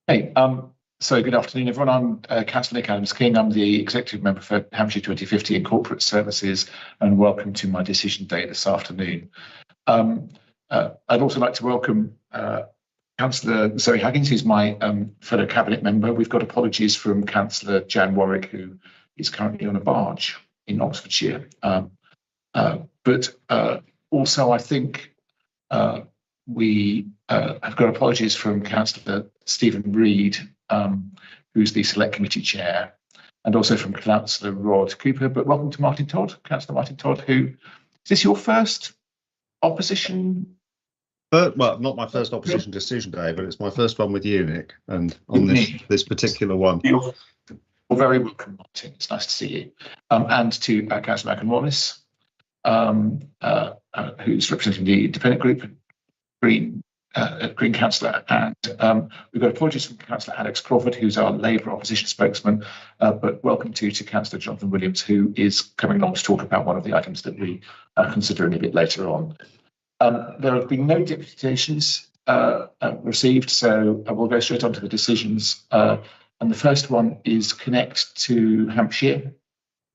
Hey, so good afternoon, everyone. I'm Councillor Nick Adams-King. I'm the Executive Member for Hampshire 2050 and Corporate Services, and welcome to my decision day this afternoon. I'd also like to welcome Councillor Zoe Huggins, who's my fellow Cabinet Member. We've got apologies from Councillor Jan Warwick, who is currently on a barge in Oxfordshire. But also, I think we have got apologies from Councillor Stephen Reid, who's the Select Committee Chair, and also from Councillor Rod Cooper. But welcome to Martin Todd, Councillor Martin Todd, who, is this your first opposition? Well, not my first opposition decision day, but it's my first one with you, Nick, and on this particular one. You're very welcome, Martin. It's nice to see you. And to Councillor Malcolm Wallace, who's representing the independent group, Green Councillor, and we've got apologies from Councillor Alex Crawford, who's our Labour opposition spokesman, but welcome to Councillor Jonathan Williams, who is coming along to talk about one of the items that we are considering a bit later on. There have been no deputations received, so we'll go straight on to the decisions. And the first one is connect to Hampshire,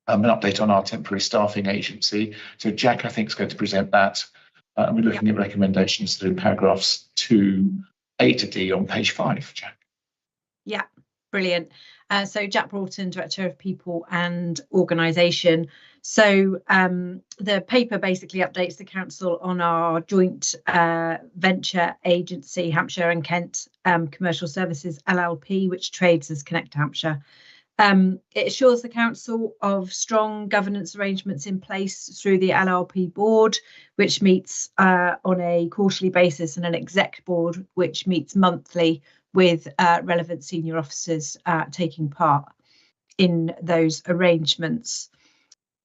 an update on our temporary staffing agency. So Jack, I think, is going to present that. And we're looking at recommendations through paragraphs 2A to D on page 5, Jack. Yeah, brilliant. So Jack Broughton, Director of People and Organisation. So the paper basically updates the council on our joint venture agency, Hampshire and Kent Commercial Services LLP, which trades as Connect Hampshire. It assures the council of strong governance arrangements in place through the LLP board, which meets on a quarterly basis, and an exec board, which meets monthly with relevant senior officers taking part in those arrangements.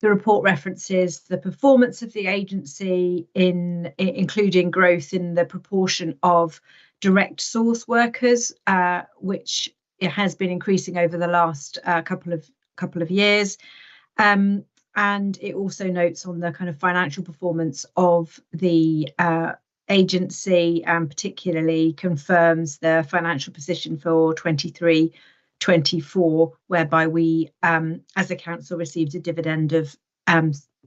The report references the performance of the agency, including growth in the proportion of direct source workers, which it has been increasing over the last couple of years, and it also notes on the kind of financial performance of the agency, and particularly confirms the financial position for 23-24, whereby we, as a council, received a dividend of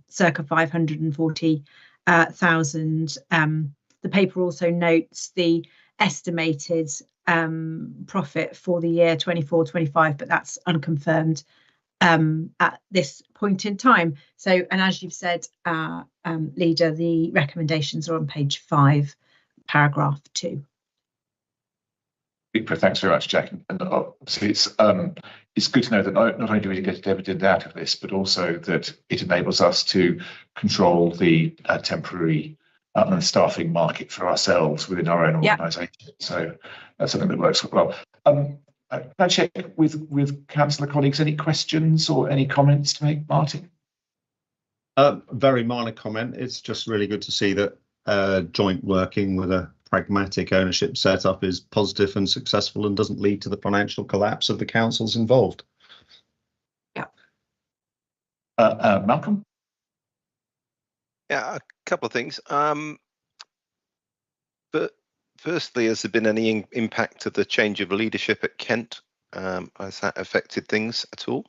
circa 540,000. The paper also notes the estimated profit for the year 24-25, but that's unconfirmed at this point in time. So, and as you've said, Leader, the recommendations are on page 5, paragraph 2. Thanks very much, Jack. And obviously it's good to know that not only do we get a dividend out of this, but also that it enables us to control the temporary staffing market for ourselves within our own organisation. So that's something that works well. Can I check with councillor colleagues, any questions or any comments to make, Martin? Very minor comment. It's just really good to see that joint working with a pragmatic ownership setup is positive and successful and doesn't lead to the financial collapse of the councils involved. Yeah. Malcolm? Yeah, a couple of things. But firstly, has there been any impact of the change of leadership at Kent? Has that affected things at all?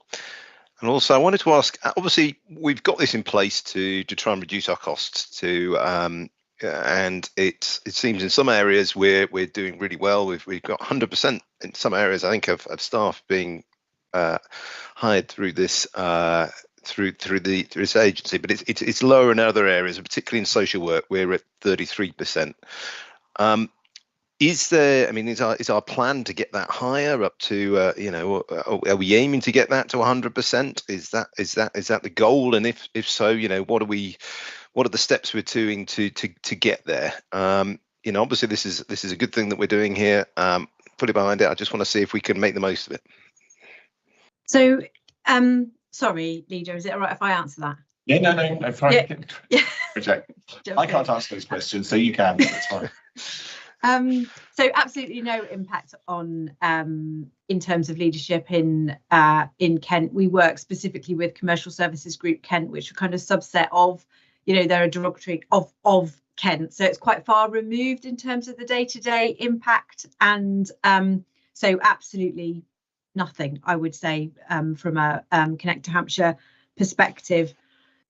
And also, I wanted to ask, obviously, we've got this in place to try and reduce our costs, and it seems in some areas we're doing really well. We've got 100% in some areas, I think, of staff being hired through this through this agency, but it's lower in other areas, and particularly in social work, we're at 33%. Is there? I mean, is our plan to get that higher, up to are we aiming to get that to 100%? Is that the goal? And if so, what are the steps we're doing to get there? Obviously this is a good thing that we're doing here. Fully behind it. I just want to see if we can make the most of it. So, sorry, Leader, is it all right if I answer that? Yeah, no, fine. Yeah. I can't answer those questions, so you can. That's fine. So absolutely no impact on in terms of leadership in Kent. We work specifically with Commercial Services Group Kent, which are kind of subset of, they're a derogatory of Kent. So it's quite far removed in terms of the day-to-day impact. And So absolutely nothing, I would say, from a Connect to Hampshire perspective.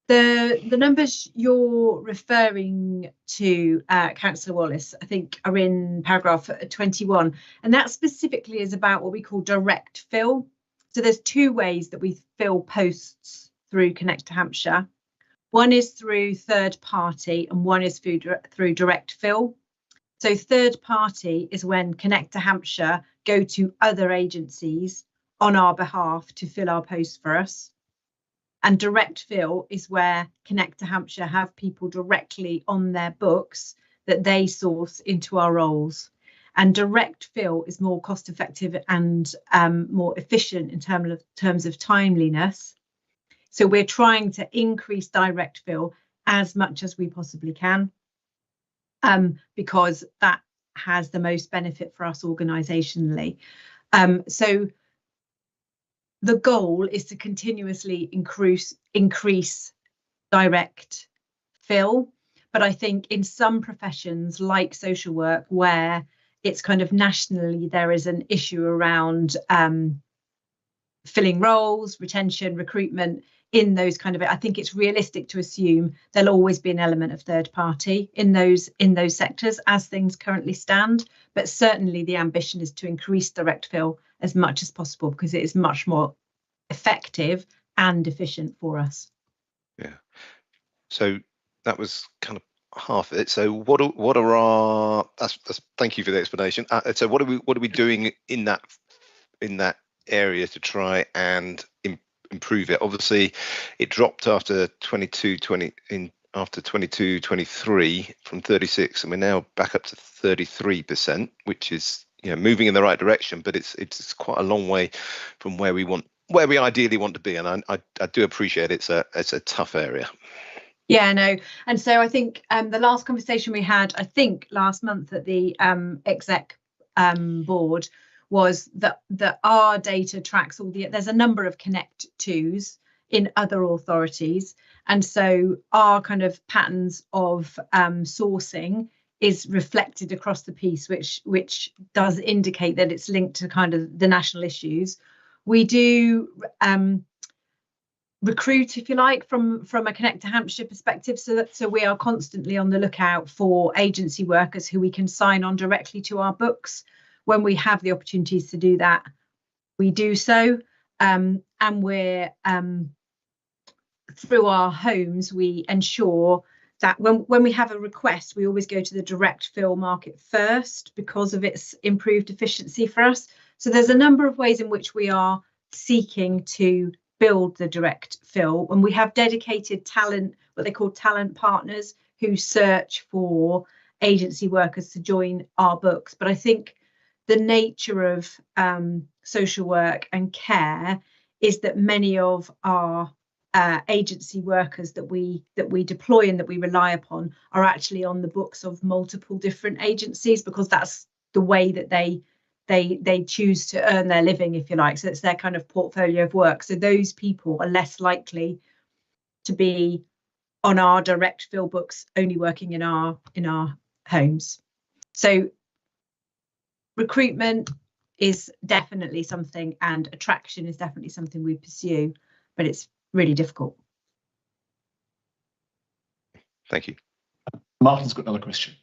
The numbers you're referring to, Councillor Wallace, I think are in paragraph 21, and that specifically is about what we call direct fill. So there's two ways that we fill posts through Connect to Hampshire. One is through third party and one is through direct fill. So third party is when Connect to Hampshire go to other agencies on our behalf to fill our posts for us. And direct fill is where Connect to Hampshire have people directly on their books that they source into our roles. And direct fill is more cost effective and more efficient in terms of timeliness. So we're trying to increase direct fill as much as we possibly can, because that has the most benefit for us organisationally. So the goal is to continuously increase direct fill. But I think in some professions like social work, where it's kind of nationally, there is an issue around filling roles, retention, recruitment in those kind of, I think it's realistic to assume there'll always be an element of third party in those sectors as things currently stand. But certainly the ambition is to increase direct fill as much as possible because it is much more effective and efficient for us. Yeah. So that was kind of half of it. So what are our? That's thank you for the explanation. So what are we doing in that area to try and improve it? Obviously, it dropped after 22-23 from 36, and we're now back up to 33%, which is moving in the right direction, but it's quite a long way from where we ideally want to be, and I do appreciate it's a tough area. Yeah, no, and so I think the last conversation we had, I think last month at the exec board, was that our data tracks all there's a number of Connect 2s in other authorities, and so our kind of patterns of sourcing is reflected across the piece, which does indicate that it's linked to kind of the national issues. We do recruit, if you like, from a Connect to Hampshire perspective, so we are constantly on the lookout for agency workers who we can sign on directly to our books. When we have the opportunities to do that, we do so, and we're through our homes, we ensure that when we have a request, we always go to the direct fill market first because of its improved efficiency for us. So there's a number of ways in which we are seeking to build the direct fill, and we have dedicated talent, what they call talent partners, who search for agency workers to join our books. But I think the nature of social work and care is that many of our agency workers that we deploy and that we rely upon are actually on the books of multiple different agencies, because that's the way that they choose to earn their living, if you like. So it's their kind of portfolio of work. So those people are less likely to be on our direct fill books, only working in our homes. So recruitment is definitely something, and attraction is definitely something we pursue, but it's really difficult. Thank you. Martin's got another question.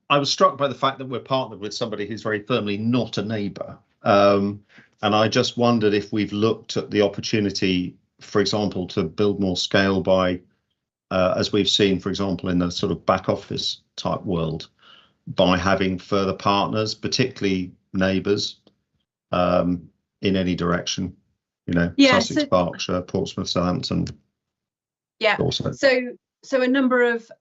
I was struck by the fact that we're partnered with somebody who's very firmly not a neighbour. And I just wondered if we've looked at the opportunity, for example, to build more scale by, as we've seen, for example, in the sort of back office type world, by having further partners, particularly neighbours, in any direction, Sussex, Berkshire, Portsmouth, Southampton. Yeah. Also. So a number of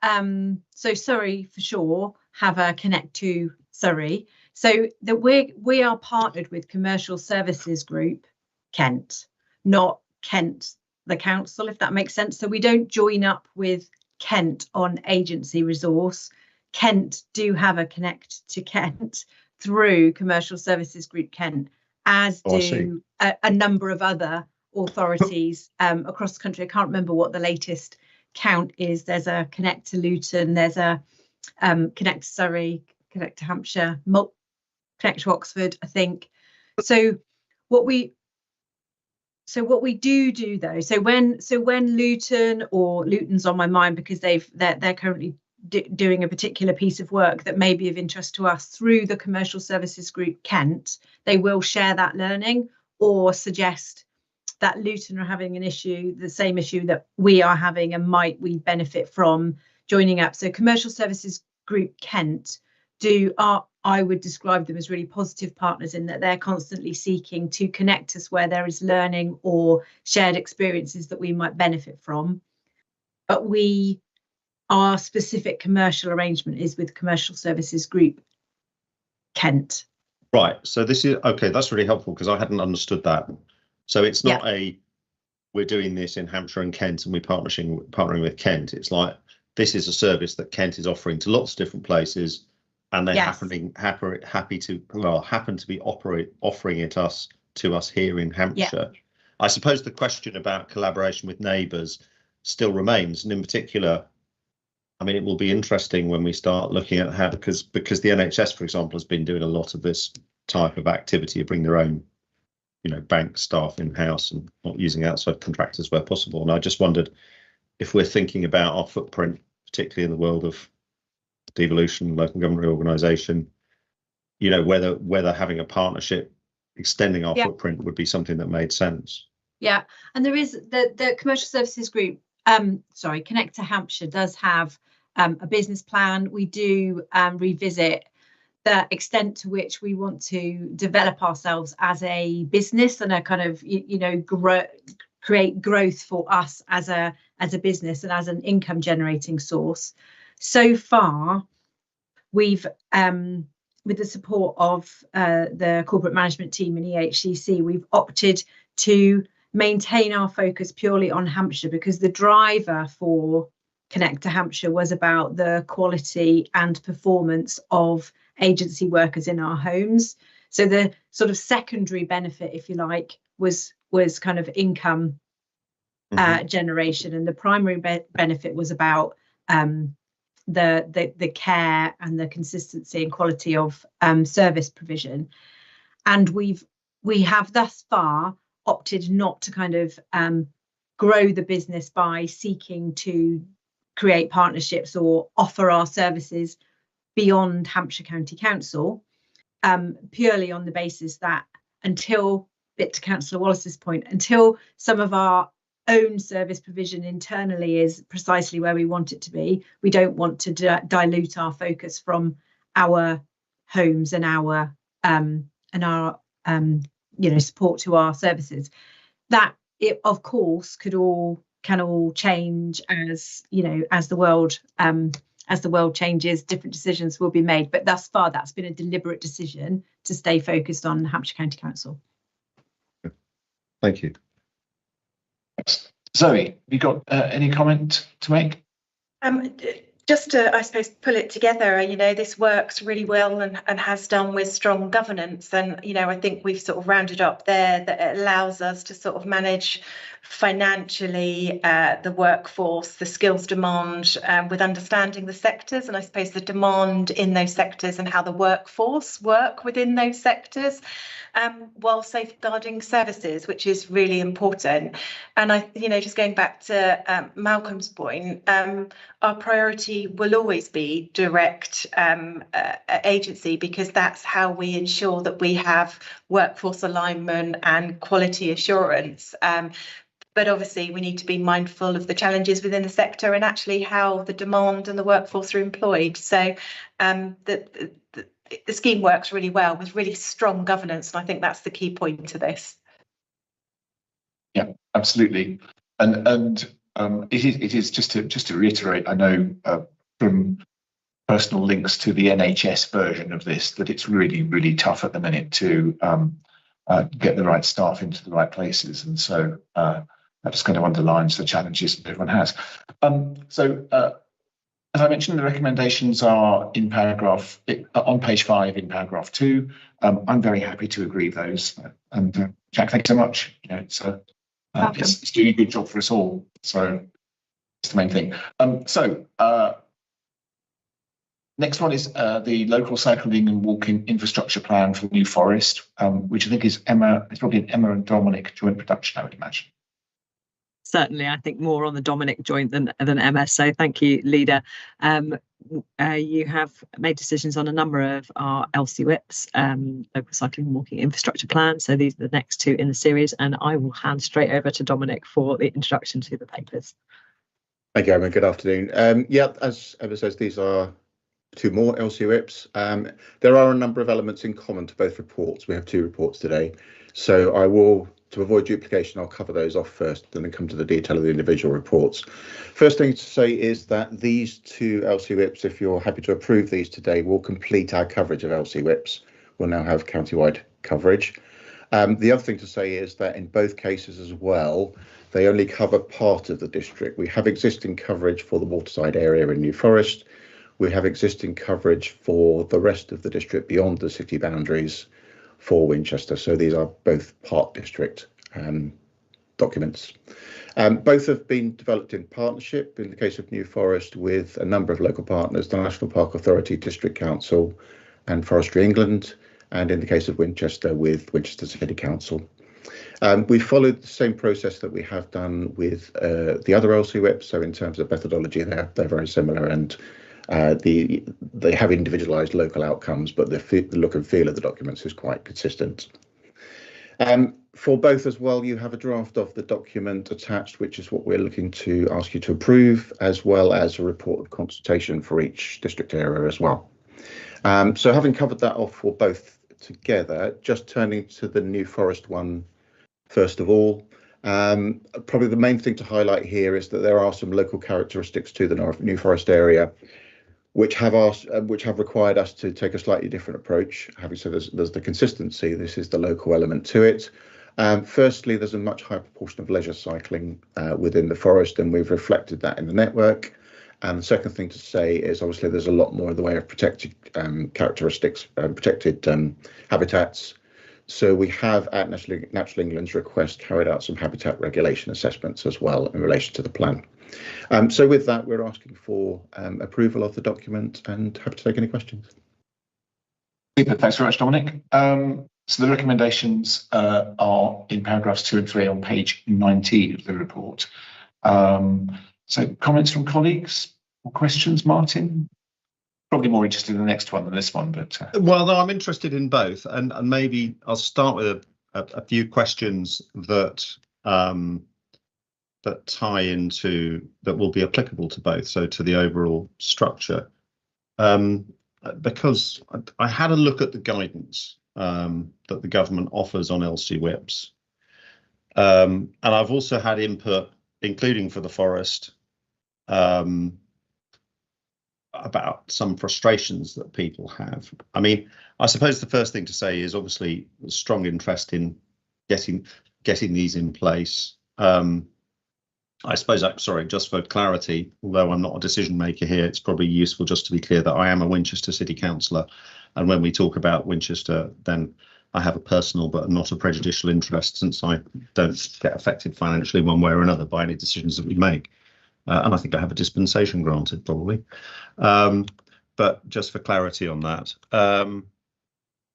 so Surrey for sure have a Connect to Surrey. So that we are partnered with Commercial Services Group Kent, not Kent the council, if that makes sense. So we don't join up with Kent on agency resource. Kent do have a Connect to Kent through Commercial Services Group Kent, as do a number of other authorities across the country. I can't remember what the latest count is. There's a Connect to Luton, there's a Connect to Surrey, Connect to Hampshire, Connect to Oxford, I think. So what we do though, so when Luton's on my mind because they're currently doing a particular piece of work that may be of interest to us through the Commercial Services Group Kent, they will share that learning or suggest that Luton are having an issue, the same issue that we are having, and might we benefit from joining up. So Commercial Services Group Kent I would describe them as really positive partners in that they're constantly seeking to connect us where there is learning or shared experiences that we might benefit from. But our specific commercial arrangement is with Commercial Services Group Kent. Right. So this is okay. That's really helpful because I hadn't understood that. So it's not we're doing this in Hampshire and Kent and we're partnering with Kent. It's like this is a service that Kent is offering to lots of different places, and they happen to be offering it to us here in Hampshire. Yeah. I suppose the question about collaboration with neighbours still remains, and in particular, I mean, it will be interesting when we start looking at how, because the NHS, for example, has been doing a lot of this type of activity of bring their own, bank staff in-house and not using outside contractors where possible. And I just wondered if we're thinking about our footprint, particularly in the world of devolution, local government reorganisation, whether having a partnership, extending our footprint would be something that made sense. Yeah, and there is the Commercial Services Group, Connect to Hampshire does have a business plan. We do revisit the extent to which we want to develop ourselves as a business and a kind of, create growth for us as a business and as an income generating source. So far, we've, with the support of the corporate management team in EHCC, we've opted to maintain our focus purely on Hampshire because the driver for Connect to Hampshire was about the quality and performance of agency workers in our homes. So the sort of secondary benefit, if you like, was kind of income generation, and the primary benefit was about the care and the consistency and quality of service provision. And we have thus far opted not to kind of grow the business by seeking to create partnerships or offer our services beyond Hampshire County Council, purely on the basis that until, bit to Councillor Wallace's point, until some of our own service provision internally is precisely where we want it to be, we don't want to dilute our focus from our homes and our support to our services. That it of course can all change as the world changes, different decisions will be made, but thus far that's been a deliberate decision to stay focused on Hampshire County Council. Thank you. Zoe, have you got any comment to make? Just to, I suppose, pull it together, this works really well and has done with strong governance. And, I think we've sort of rounded up there that it allows us to sort of manage financially the workforce, the skills demand, with understanding the sectors and I suppose the demand in those sectors and how the workforce work within those sectors, while safeguarding services, which is really important. And just going back to Malcolm's point, our priority will always be direct agency, because that's how we ensure that we have workforce alignment and quality assurance. But obviously we need to be mindful of the challenges within the sector and actually how the demand and the workforce are employed. So the scheme works really well with really strong governance, and I think that's the key point to this. Yeah, absolutely. And it is just to reiterate, I know from personal links to the NHS version of this that it's really, really tough at the minute to get the right staff into the right places, and so that just kind of underlines the challenges that everyone has. As I mentioned, the recommendations are in paragraph on page 5 in paragraph 2. I'm very happy to agree with those. And Jack, thanks so much. It's doing a good job for us all. So it's the main thing. Next one is the local cycling and walking infrastructure plan for New Forest, which I think is Emma. It's probably an Emma and Dominic joint production, I would imagine. Certainly, I think more on the Dominic joint than Emma. So thank you, Leader. You have made decisions on a number of our LCWIPs, local cycling and walking infrastructure plans. So these are the next two in the series, and I will hand straight over to Dominic for the introduction to the papers. Thank you, Emma. Good afternoon. Yeah, as Emma says, these are two more LCWIPs. There are a number of elements in common to both reports. We have two reports today, so I will, to avoid duplication, I'll cover those off first and then come to the detail of the individual reports. First thing to say is that these two LCWIPs, if you're happy to approve these today, will complete our coverage of LCWIPs. We'll now have county-wide coverage. The other thing to say is that in both cases as well, they only cover part of the district. We have existing coverage for the waterside area in New Forest. We have existing coverage for the rest of the district beyond the city boundaries for Winchester. So these are both part district documents. Both have been developed in partnership, in the case of New Forest, with a number of local partners, the National Park Authority, District Council and Forestry England, and in the case of Winchester, with Winchester City Council. We followed the same process that we have done with the other LCWIPs. So in terms of methodology, they're very similar, and they have individualised local outcomes, but the look and feel of the documents is quite consistent. For both as well, you have a draft of the document attached, which is what we're looking to ask you to approve, as well as a report of consultation for each district area as well. So having covered that off for both together, just turning to the New Forest one first of all, probably the main thing to highlight here is that there are some local characteristics to the New Forest area which have required us to take a slightly different approach. Having said there's the consistency, this is the local element to it. Firstly, there's a much higher proportion of leisure cycling within the forest, and we've reflected that in the network. And the second thing to say is obviously there's a lot more in the way of protected characteristics, protected habitats. So we have, at Natural England's request, carried out some habitat regulation assessments as well in relation to the plan. So with that, we're asking for approval of the document and happy to take any questions. Super, thanks very much, Dominic. So the recommendations are in paragraphs 2 and 3 on page 19 of the report. So comments from colleagues or questions, Martin? Probably more interested in the next one than this one, but well, no, I'm interested in both, and maybe I'll start with a few questions that that tie into, that will be applicable to both, so to the overall structure. Because I had a look at the guidance that the government offers on LCWIPs, and I've also had input, including for the forest, about some frustrations that people have. I mean, I suppose the first thing to say is obviously a strong interest in getting these in place. I suppose, sorry, just for clarity, although I'm not a decision maker here, it's probably useful just to be clear that I am a Winchester City Councillor, and when we talk about Winchester, then I have a personal but not a prejudicial interest, since I don't get affected financially one way or another by any decisions that we make. And I think I have a dispensation granted, probably. But just for clarity on that.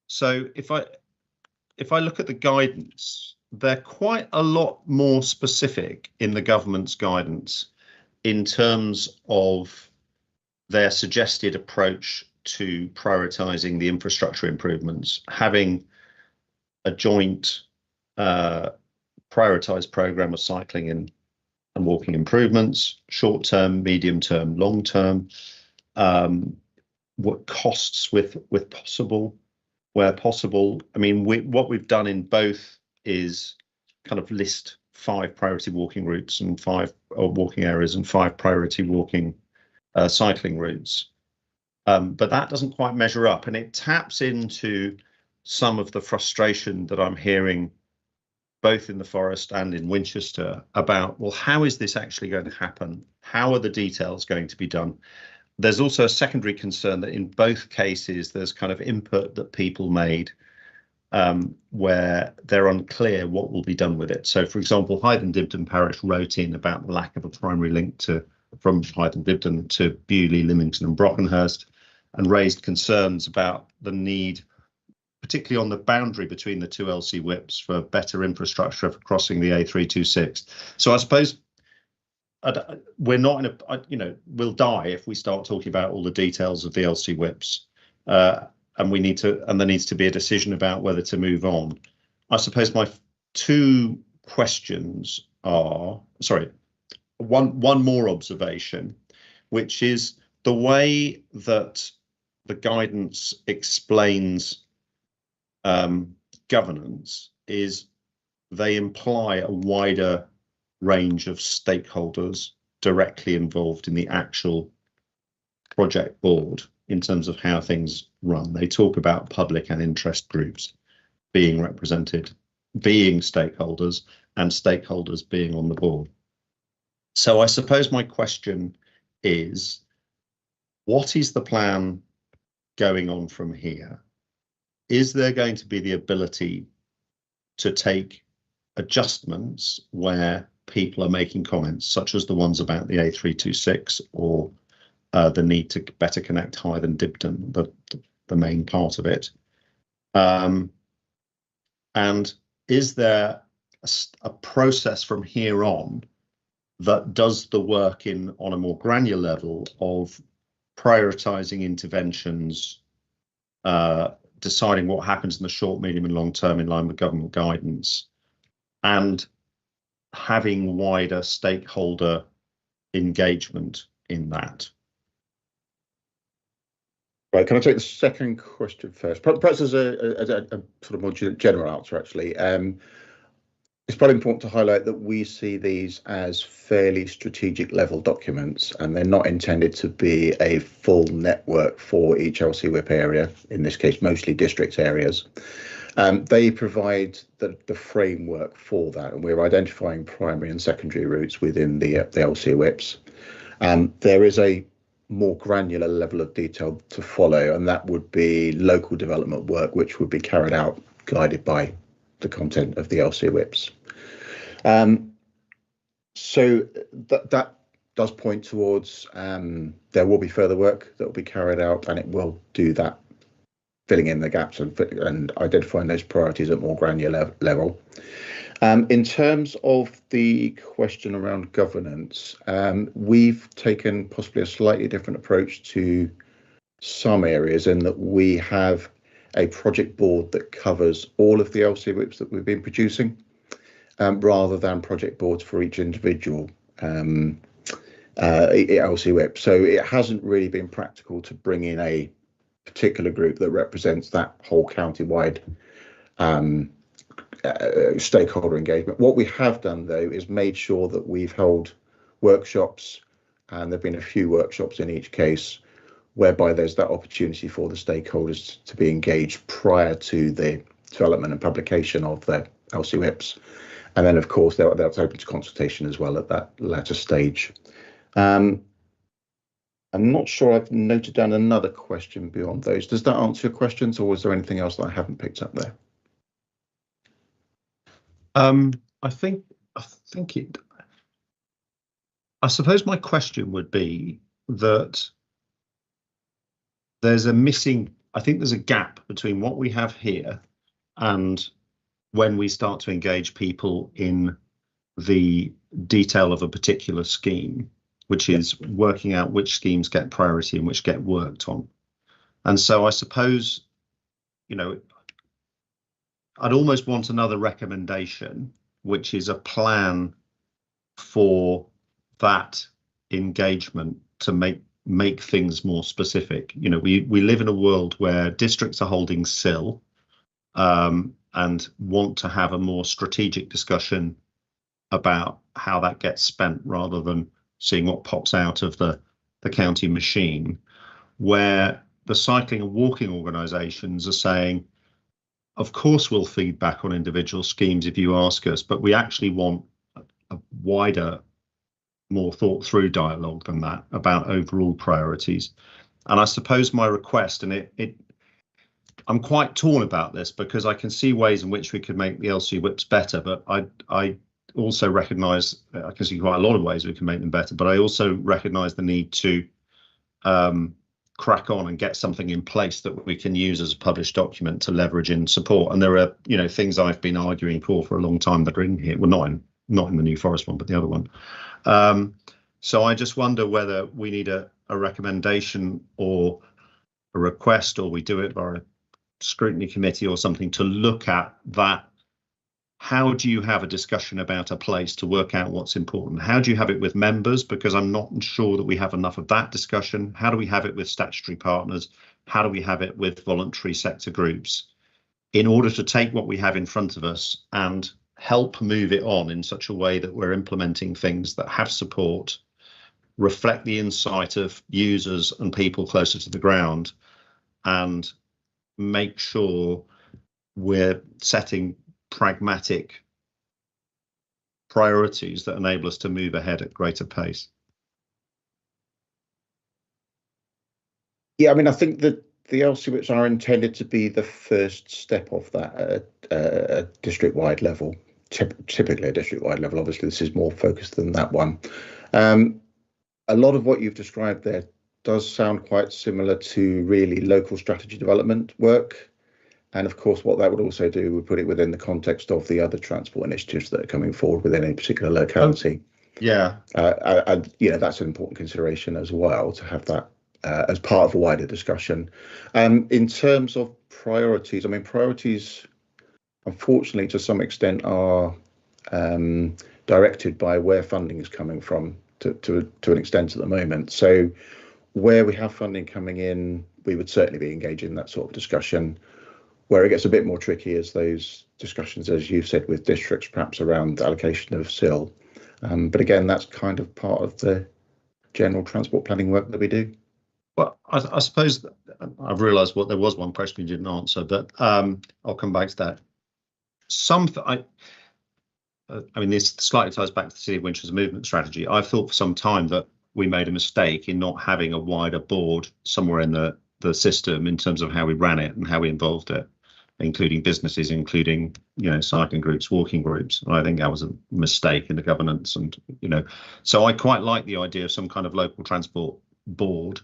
So if I look at the guidance, they're quite a lot more specific in the government's guidance in terms of their suggested approach to prioritising the infrastructure improvements, having a joint prioritised programme of cycling and walking improvements, short term, medium term, long term, what costs with possible, where possible. I mean, what we've done in both is kind of list 5 priority walking routes and 5 walking areas and 5 priority walking cycling routes. But that doesn't quite measure up, and it taps into some of the frustration that I'm hearing both in the forest and in Winchester about, well, how is this actually going to happen? How are the details going to be done? There's also a secondary concern that in both cases, there's kind of input that people made where they're unclear what will be done with it. So, for example, Hythe and Dibden Parish wrote in about the lack of a primary link from Hythe and Dibden to Bewley, Lymington and Brockenhurst. and raised concerns about the need, particularly on the boundary between the two LC whips, for better infrastructure for crossing the A326. So I suppose we're not in a, we'll die if we start talking about all the details of the LC whips, and there needs to be a decision about whether to move on. I suppose my two questions are, one more observation, which is the way that the guidance explains governance is they imply a wider range of stakeholders directly involved in the actual project board in terms of how things run. They talk about public and interest groups being represented, being stakeholders, and stakeholders being on the board. So I suppose my question is, what is the plan going on from here? Is there going to be the ability to take adjustments where people are making comments, such as the ones about the A326 or the need to better connect Hythe and Dibden, the main part of it? And is there a process from here on that does the work on a more granular level of prioritizing interventions, deciding what happens in the short, medium and long term in line with government guidance, and having wider stakeholder engagement in that? Right, can I take the second question first? Perhaps as a sort of more general answer, actually. It's probably important to highlight that we see these as fairly strategic level documents, and they're not intended to be a full network for each LC whip area, in this case mostly district areas. They provide the framework for that, and we're identifying primary and secondary routes within the LC whips. There is a more granular level of detail to follow, and that would be local development work, which would be carried out guided by the content of the LC whips. So that does point towards there will be further work that will be carried out, and it will do that, filling in the gaps and identifying those priorities at more granular level. In terms of the question around governance, we've taken possibly a slightly different approach to some areas, in that we have a project board that covers all of the LC whips that we've been producing, rather than project boards for each individual LC whip. So it hasn't really been practical to bring in a particular group that represents that whole county-wide stakeholder engagement. What we have done, though, is made sure that we've held workshops, and there have been a few workshops in each case, whereby there's that opportunity for the stakeholders to be engaged prior to the development and publication of the LC whips. And then, of course, that's open to consultation as well at that latter stage. I'm not sure I've noted down another question beyond those. Does that answer your questions, or was there anything else that I haven't picked up there? I suppose my question would be that there's a gap between what we have here and when we start to engage people in the detail of a particular scheme, which is working out which schemes get priority and which get worked on. And so I suppose, I'd almost want another recommendation, which is a plan for that engagement to make things more specific. We live in a world where districts are holding still and want to have a more strategic discussion about how that gets spent, rather than seeing what pops out of the county machine, where the cycling and walking organisations are saying, of course we'll feed back on individual schemes if you ask us, but we actually want a wider, more thought through dialogue than that about overall priorities. And I suppose my request, and I'm quite torn about this, because I can see ways in which we could make the LC whips better, but I also recognise, I can see quite a lot of ways we can make them better, but I also recognise the need to crack on and get something in place that we can use as a published document to leverage in support. And there are, you know, things I've been arguing for a long time that are in here. Well, not in the New Forest one, but the other one. So I just wonder whether we need a recommendation or a request, or we do it by a scrutiny committee or something to look at that. How do you have a discussion about a place to work out what's important? How do you have it with members? Because I'm not sure that we have enough of that discussion. How do we have it with statutory partners? How do we have it with voluntary sector groups in order to take what we have in front of us and help move it on in such a way that we're implementing things that have support, reflect the insight of users and people closer to the ground, and make sure we're setting pragmatic priorities that enable us to move ahead at greater pace? Yeah, I mean, I think that the LCWIPs are intended to be the first step of that at a district-wide level, typically a district-wide level. Obviously, this is more focused than that one. A lot of what you've described there does sound quite similar to really local strategy development work. And of course, what that would also do would put it within the context of the other transport initiatives that are coming forward within a particular locality. Yeah. And, you know, that's an important consideration as well, to have that as part of a wider discussion. In terms of priorities, I mean, priorities, unfortunately, to some extent are directed by where funding is coming from to an extent at the moment. So where we have funding coming in, we would certainly be engaging in that sort of discussion. Where it gets a bit more tricky is those discussions, as you've said, with districts, perhaps around allocation of SIL. But again, that's kind of part of the general transport planning work that we do. Well, I suppose I've realised there was one question you didn't answer, but I'll come back to that. I mean, this slightly ties back to the City of Winchester's movement strategy. I've thought for some time that we made a mistake in not having a wider board somewhere in the system in terms of how we ran it and how we involved it, including businesses, including, you know, cycling groups, walking groups. And I think that was a mistake in the governance. And, you know, so I quite like the idea of some kind of local transport board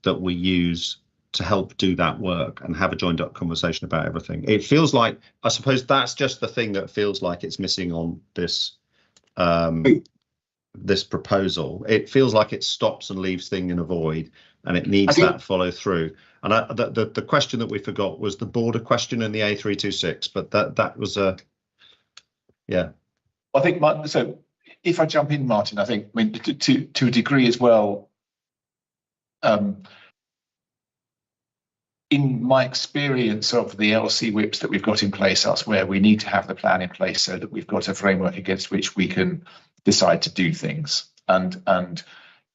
that we use to help do that work and have a joined up conversation about everything. It feels like, I suppose that's just the thing that feels like it's missing on this this proposal. It feels like it stops and leaves things in a void, and it needs that follow through. And the question that we forgot was the border question in the A326, but that was a, yeah. I think, so if I jump in, Martin, I think, I mean, to a degree as well, in my experience of the LC whips that we've got in place elsewhere, we need to have the plan in place so that we've got a framework against which we can decide to do things. And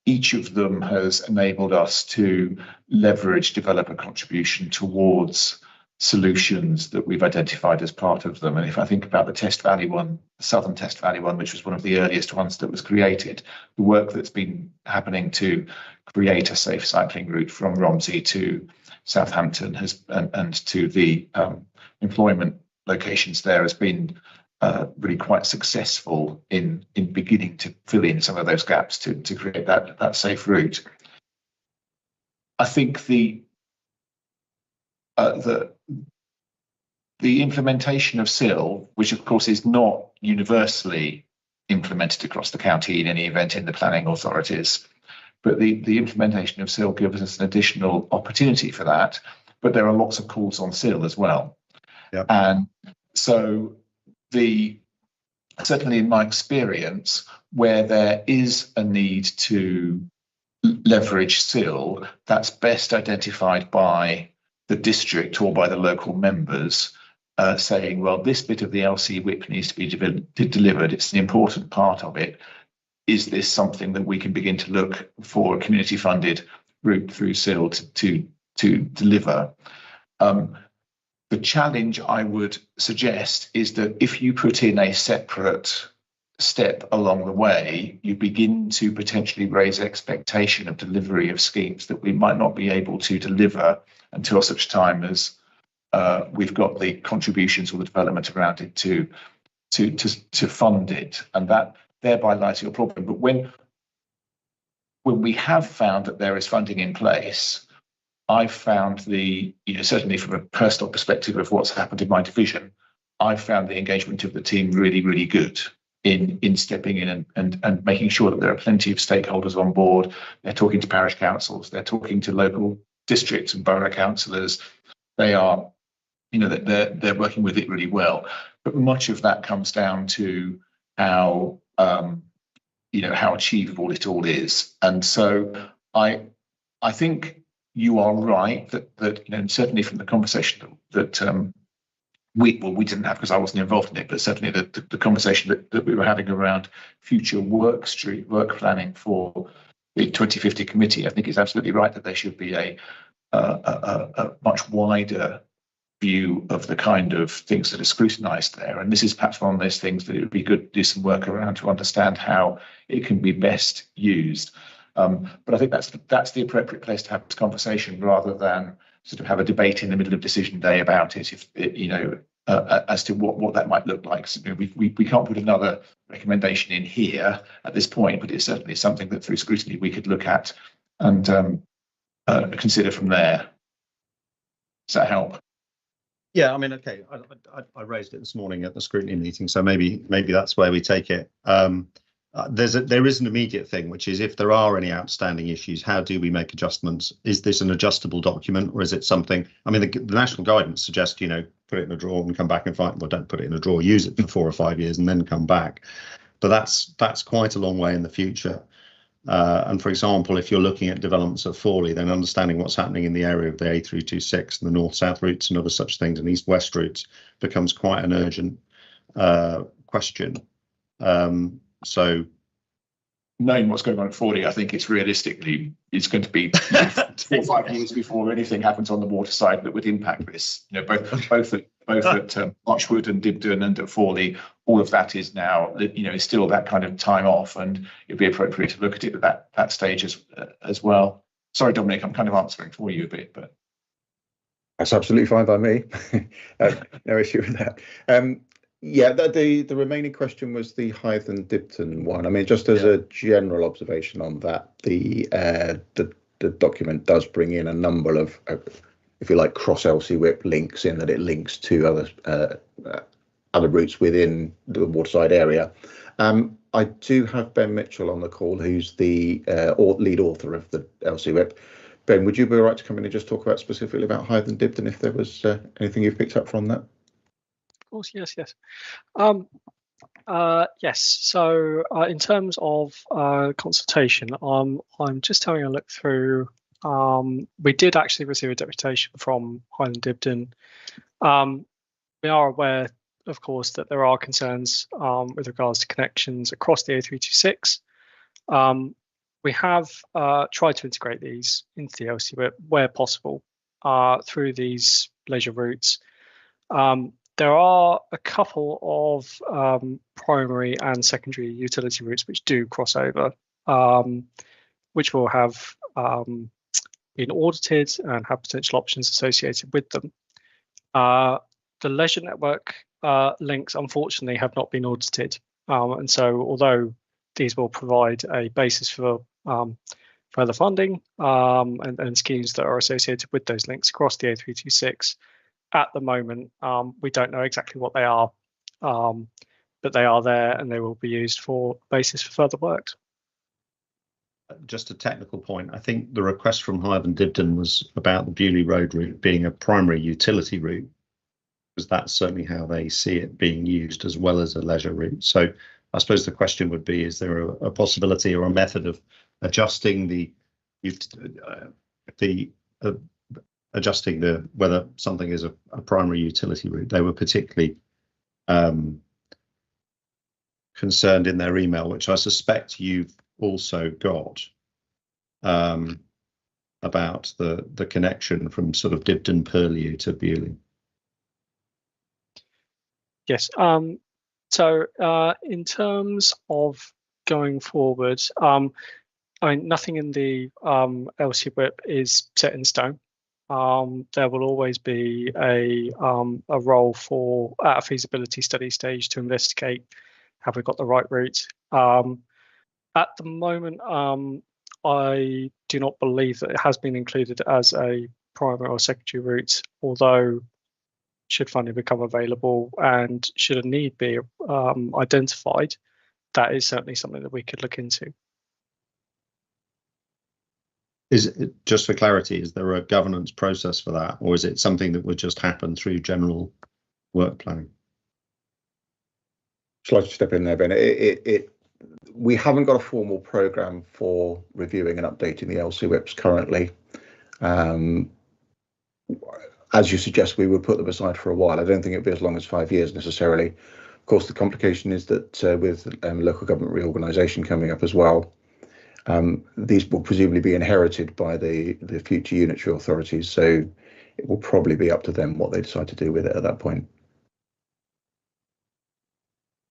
each of them has enabled us to leverage developer contribution towards solutions that we've identified as part of them. And if I think about the Test Valley one, the Southern Test Valley one, which was one of the earliest ones that was created, the work that's been happening to create a safe cycling route from Romsey to Southampton and to the employment locations there has been really quite successful in beginning to fill in some of those gaps to create that safe route. I think the implementation of SIL, which of course is not universally implemented across the county in any event in the planning authorities, but the implementation of SIL gives us an additional opportunity for that. But there are lots of calls on SIL as well. Yep. And so certainly in my experience, where there is a need to leverage SIL, that's best identified by the district or by the local members saying, well, this bit of the LC whip needs to be delivered. It's an important part of it. Is this something that we can begin to look for a community funded route through SIL to deliver? The challenge I would suggest is that if you put in a separate step along the way, you begin to potentially raise expectation of delivery of schemes that we might not be able to deliver until such time as we've got the contributions or the development around it to fund it, and that thereby lies to your problem. But when we have found that there is funding in place, I found certainly from a personal perspective of what's happened in my division, I found the engagement of the team really, really good in stepping in and making sure that there are plenty of stakeholders on board. They're talking to parish councils, they're talking to local districts and borough councillors. They are, they're working with it really well. But much of that comes down to how how achievable it all is. And so I think you are right that certainly from the conversation that we didn't have, because I wasn't involved in it, but certainly the conversation that we were having around future work planning for the 2050 committee, I think it's absolutely right that there should be a much wider view of the kind of things that are scrutinised there. And this is perhaps one of those things that it would be good to do some work around to understand how it can be best used. But I think that's the appropriate place to have this conversation, rather than sort of have a debate in the middle of decision day about it. As to what that might look like. So, we can't put another recommendation in here at this point, but it's certainly something that through scrutiny we could look at and consider from there. Does that help? Yeah, I mean, okay, I raised it this morning at the scrutiny meeting, so maybe that's where we take it. There is an immediate thing, which is if there are any outstanding issues, how do we make adjustments? Is this an adjustable document, or is it something? I mean, the national guidance suggests, put it in a drawer and come back and find. Well, don't put it in a drawer. Use it for 4 or 5 years and then come back. But that's quite a long way in the future. And for example, if you're looking at developments at Fawley, then understanding what's happening in the area of the A326 and the north-south routes and other such things and east-west routes becomes quite an urgent question. So, knowing what's going on at Fawley, I think it's going to be 4 or 5 years before anything happens on the water side that would impact this. Both at Archwood and Dibden and at Fawley, all of that is now is still that kind of time off, and it'd be appropriate to look at it at that stage as well. Sorry, Dominic, I'm kind of answering for you a bit, but that's absolutely fine by me. No issue with that. Yeah, the remaining question was the Hythe and Dibden one. I mean, just as a general observation on that, the document does bring in a number of, if you like, cross LC-WIP links, in that it links to other routes within the waterside area. I do have Ben Mitchell on the call, who's the lead author of the LC-WIP. Ben, would you be all right to come in and just talk about specifically about Hythe and Dibden, if there was anything you've picked up from that? Of course, yes. Yes. So in terms of consultation, I'm just having a look through. We did actually receive a deputation from Hythe and Dibden. We are aware, of course, that there are concerns with regards to connections across the A326. We have tried to integrate these into the LC where possible through these leisure routes. There are a couple of primary and secondary utility routes which do cross over, which will have been audited and have potential options associated with them. The leisure network links, unfortunately, have not been audited. And so although these will provide a basis for further funding and schemes that are associated with those links across the A326, at the moment, we don't know exactly what they are, but they are there and they will be used for basis for further works. Just a technical point, I think the request from Hythe and Dibden was about the Bewley Road route being a primary utility route, because that's certainly how they see it being used, as well as a leisure route. So I suppose the question would be, is there a possibility or a method of adjusting whether something is a primary utility route? They were particularly concerned in their email, which I suspect you've also got, about the connection from sort of Dibden Purlieu to Bewley. Yes. So in terms of going forward, I mean, nothing in the LC WIP is set in stone. There will always be a role for at a feasibility study stage to investigate have we got the right route. At the moment, I do not believe that it has been included as a primary or secondary routes, although should funding become available and should a need be identified, that is certainly something that we could look into. Is it, just for clarity, is there a governance process for that, or is it something that would just happen through general work planning? Shall I step in there, Ben? We haven't got a formal programme for reviewing and updating the LCWIPs currently. As you suggest, we would put them aside for a while. I don't think it'd be as long as 5 years necessarily. Of course, the complication is that with local government reorganisation coming up as well, these will presumably be inherited by the future unitary authorities. So it will probably be up to them what they decide to do with it at that point.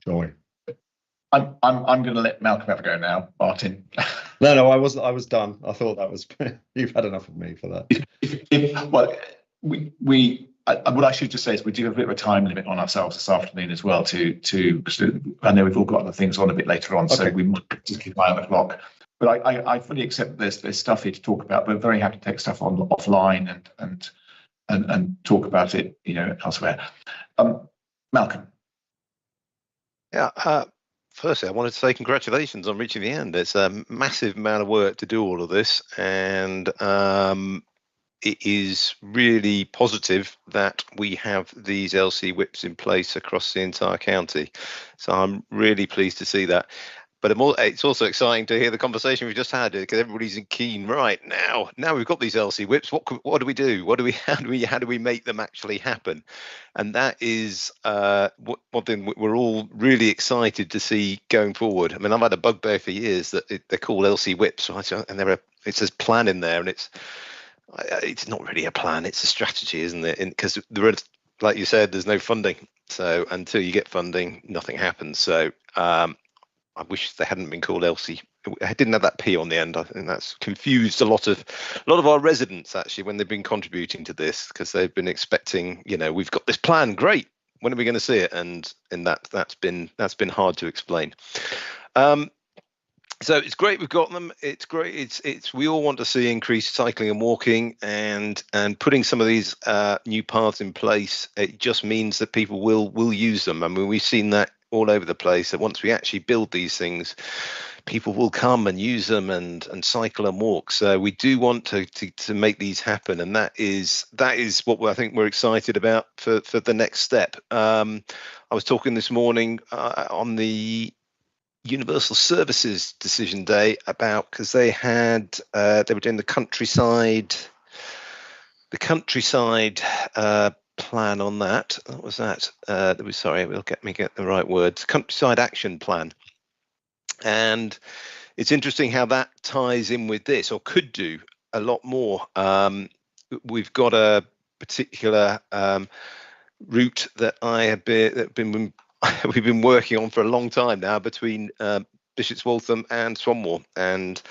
Joy. I'm going to let Malcolm have a go now, Martin. No, I was done. I thought that was you've had enough of me for that. Well, what I should just say is we do have a bit of a time limit on ourselves this afternoon as well. Because I know we've all got other things on a bit later on, so we might just keep an eye on the clock. But I fully accept there's stuff here to talk about. But very happy to take stuff on offline and talk about it, elsewhere. Malcolm. Yeah. Firstly, I wanted to say congratulations on reaching the end. It's a massive amount of work to do all of this, and it is really positive that we have these LC whips in place across the entire county. So I'm really pleased to see that. But it's also exciting to hear the conversation we just had, because everybody's keen. Right now we've got these LC whips. What do we do? How do we make them actually happen? And that is one thing we're all really excited to see going forward. I mean, I've had a bugbear for years that they're called LC whips, right? And it says plan in there, and it's not really a plan. It's a strategy, isn't it? Because like you said, there's no funding. So until you get funding, nothing happens. So I wish they hadn't been called LC. I didn't have that P on the end. I think that's confused a lot of our residents actually when they've been contributing to this, because they've been expecting, we've got this plan, great. When are we going to see it? And that's been hard to explain. So it's great we've got them. It's great. It's we all want to see increased cycling and walking, and putting some of these new paths in place. It just means that people will use them. I mean, we've seen that all over the place, that once we actually build these things, people will come and use them and cycle and walk. So we do want to make these happen, and that is what I think we're excited about for the next step. I was talking this morning on the Universal Services Decision Day because they were doing the countryside plan on that. What was that? Sorry, we'll get the right words. Countryside Action Plan. And it's interesting how that ties in with this, or could do a lot more. We've got a particular route that we've been working on for a long time now between Bishop's Waltham and Swanmore, and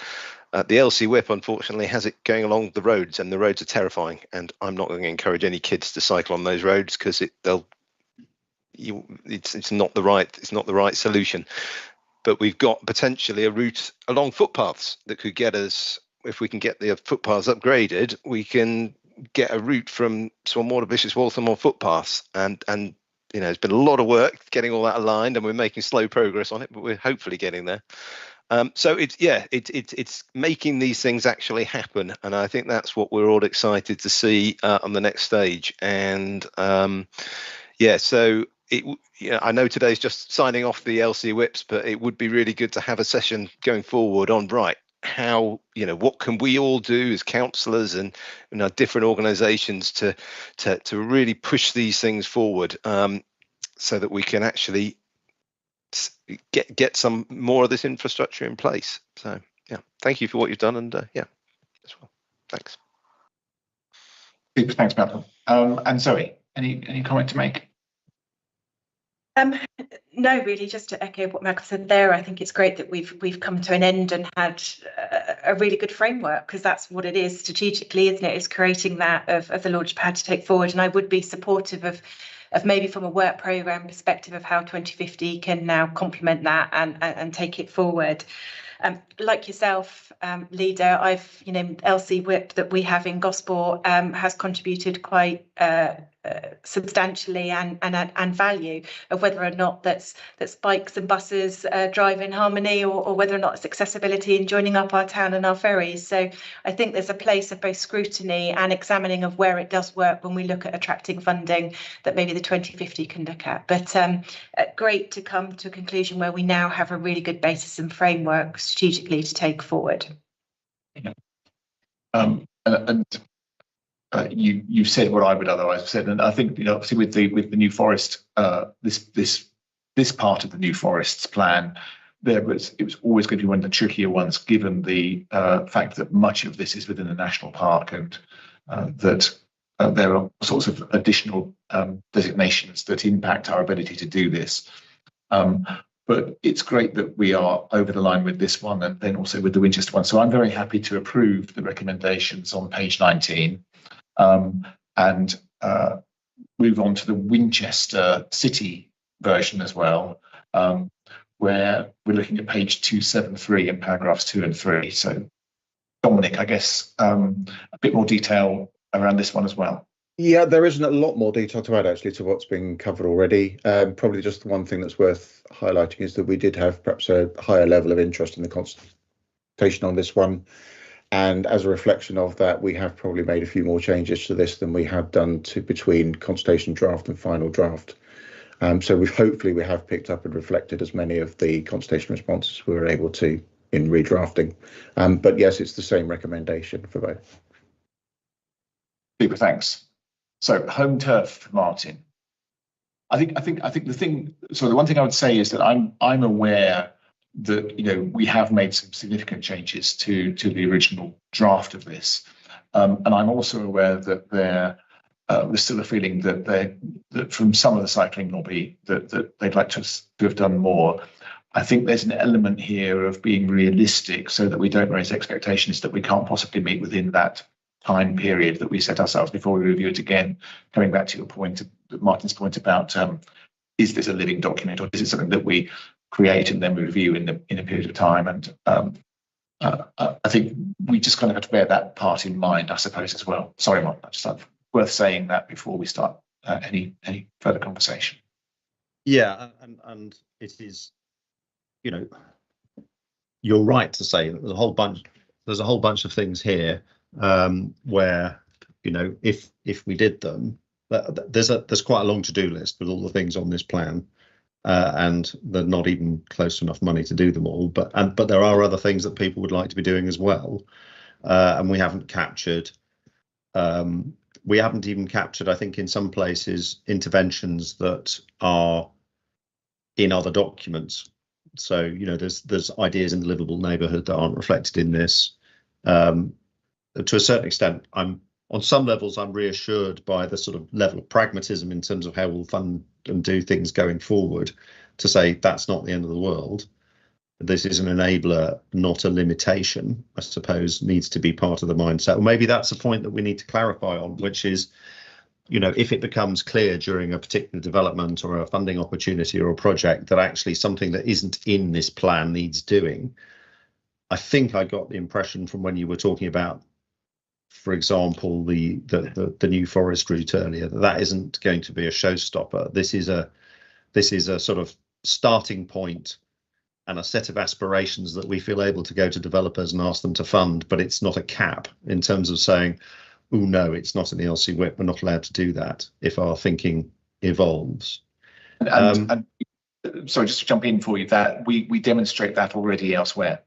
the LC whip unfortunately has it going along the roads, and the roads are terrifying, and I'm not going to encourage any kids to cycle on those roads, because it's not the right solution. But we've got potentially a route along footpaths that could get us, if we can get the footpaths upgraded, we can get a route from Swanmore to Bishop's Waltham on footpaths, and it's been a lot of work getting all that aligned, and we're making slow progress on it, but we're hopefully getting there. So it's making these things actually happen, and I think that's what we're all excited to see on the next stage. And so I know today's just signing off the LC whips, but it would be really good to have a session going forward on how, what can we all do as councillors and different organisations to really push these things forward, so that we can actually get some more of this infrastructure in place. So thank you for what you've done, and as well, thanks. Super, thanks, Malcolm. And Zoe, any comment to make? No, really, just to echo what Malcolm said there. I think it's great that we've come to an end and had a really good framework, because that's what it is strategically, isn't it? It's creating that of the launch pad to take forward. And I would be supportive of maybe from a work programme perspective of how 2050 can now complement that and take it forward. Like yourself, Leader, I've, LC Whip that we have in Gosport has contributed quite substantially and value of whether or not that's bikes and buses drive in harmony, or whether or not it's accessibility in joining up our town and our ferries. So I think there's a place of both scrutiny and examining of where it does work when we look at attracting funding that maybe the 2050 can look at. But great to come to a conclusion where we now have a really good basis and framework strategically to take forward. Yeah. You've said what I would otherwise have said, and I think obviously with the New Forest, this part of the New Forests plan, it was always going to be one of the trickier ones, given the fact that much of this is within the national park, and that there are sorts of additional designations that impact our ability to do this. But it's great that we are over the line with this one, and then also with the Winchester one. So I'm very happy to approve the recommendations on page 19. And move on to the Winchester City version as well, where we're looking at page 273 in paragraphs 2 and 3. So, Dominic, I guess a bit more detail around this one as well. Yeah, there isn't a lot more detail to add actually to what's been covered already. Probably just the one thing that's worth highlighting is that we did have perhaps a higher level of interest in the consultation on this one. And as a reflection of that, we have probably made a few more changes to this than we had done between consultation draft and final draft. So hopefully we have picked up and reflected as many of the consultation responses we were able to in redrafting. But yes, it's the same recommendation for both. Super, thanks. So home turf, Martin. I think the thing. So the one thing I would say is that I'm aware that we have made some significant changes to the original draft of this, and I'm also aware that there's still a feeling that from some of the cycling lobby that they'd like to have done more. I think there's an element here of being realistic so that we don't raise expectations that we can't possibly meet within that time period that we set ourselves before we review it again. Coming back to your point, Martin's point about is this a living document, or is it something that we create and then review in a period of time? And I think we just kind of have to bear that part in mind, I suppose, as well. Sorry, Martin, I just thought worth saying that before we start any further conversation. Yeah, and it is, you're right to say that there's a whole bunch of things here where if we did them, there's quite a long to-do list with all the things on this plan. And they're not even close to enough money to do them all. But there are other things that people would like to be doing as well, and we haven't captured. We haven't even captured, I think, in some places, interventions that are in other documents. So there's ideas in the livable neighbourhood that aren't reflected in this. To a certain extent, on some levels, I'm reassured by the sort of level of pragmatism in terms of how we'll fund and do things going forward, to say that's not the end of the world. This is an enabler, not a limitation, I suppose, needs to be part of the mindset. Or maybe that's a point that we need to clarify on, which is, if it becomes clear during a particular development or a funding opportunity or a project that actually something that isn't in this plan needs doing. I think I got the impression from when you were talking about, for example, the New Forest route earlier, that isn't going to be a showstopper. This is a sort of starting point and a set of aspirations that we feel able to go to developers and ask them to fund, but it's not a cap in terms of saying, oh no, it's not in the LC Whip, we're not allowed to do that if our thinking evolves. And sorry, just to jump in for you, that we demonstrate that already elsewhere.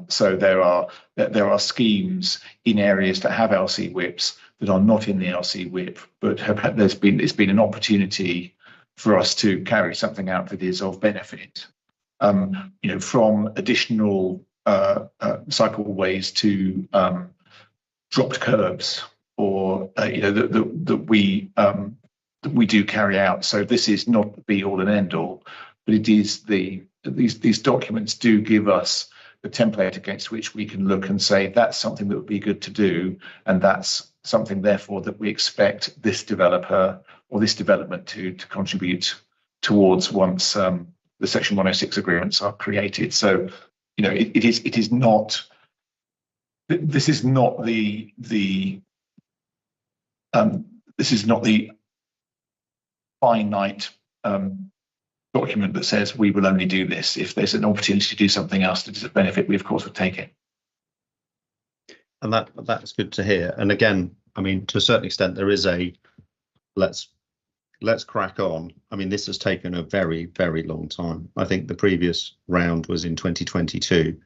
So there are schemes in areas that have LC whips that are not in the LC whip, but it's been an opportunity for us to carry something out that is of benefit. From additional cycleways to dropped curbs, or that we do carry out. So this is not the be all and end all, but it is these documents do give us the template against which we can look and say that's something that would be good to do, and that's something therefore that we expect this developer or this development to contribute towards once the Section 106 agreements are created. So it is not. This is not the finite document that says we will only do this. If there's an opportunity to do something else that is a benefit, we of course would take it. And that's good to hear. And again, I mean, to a certain extent, there is a let's crack on. I mean, this has taken a very, very long time. I think the previous round was in 2022,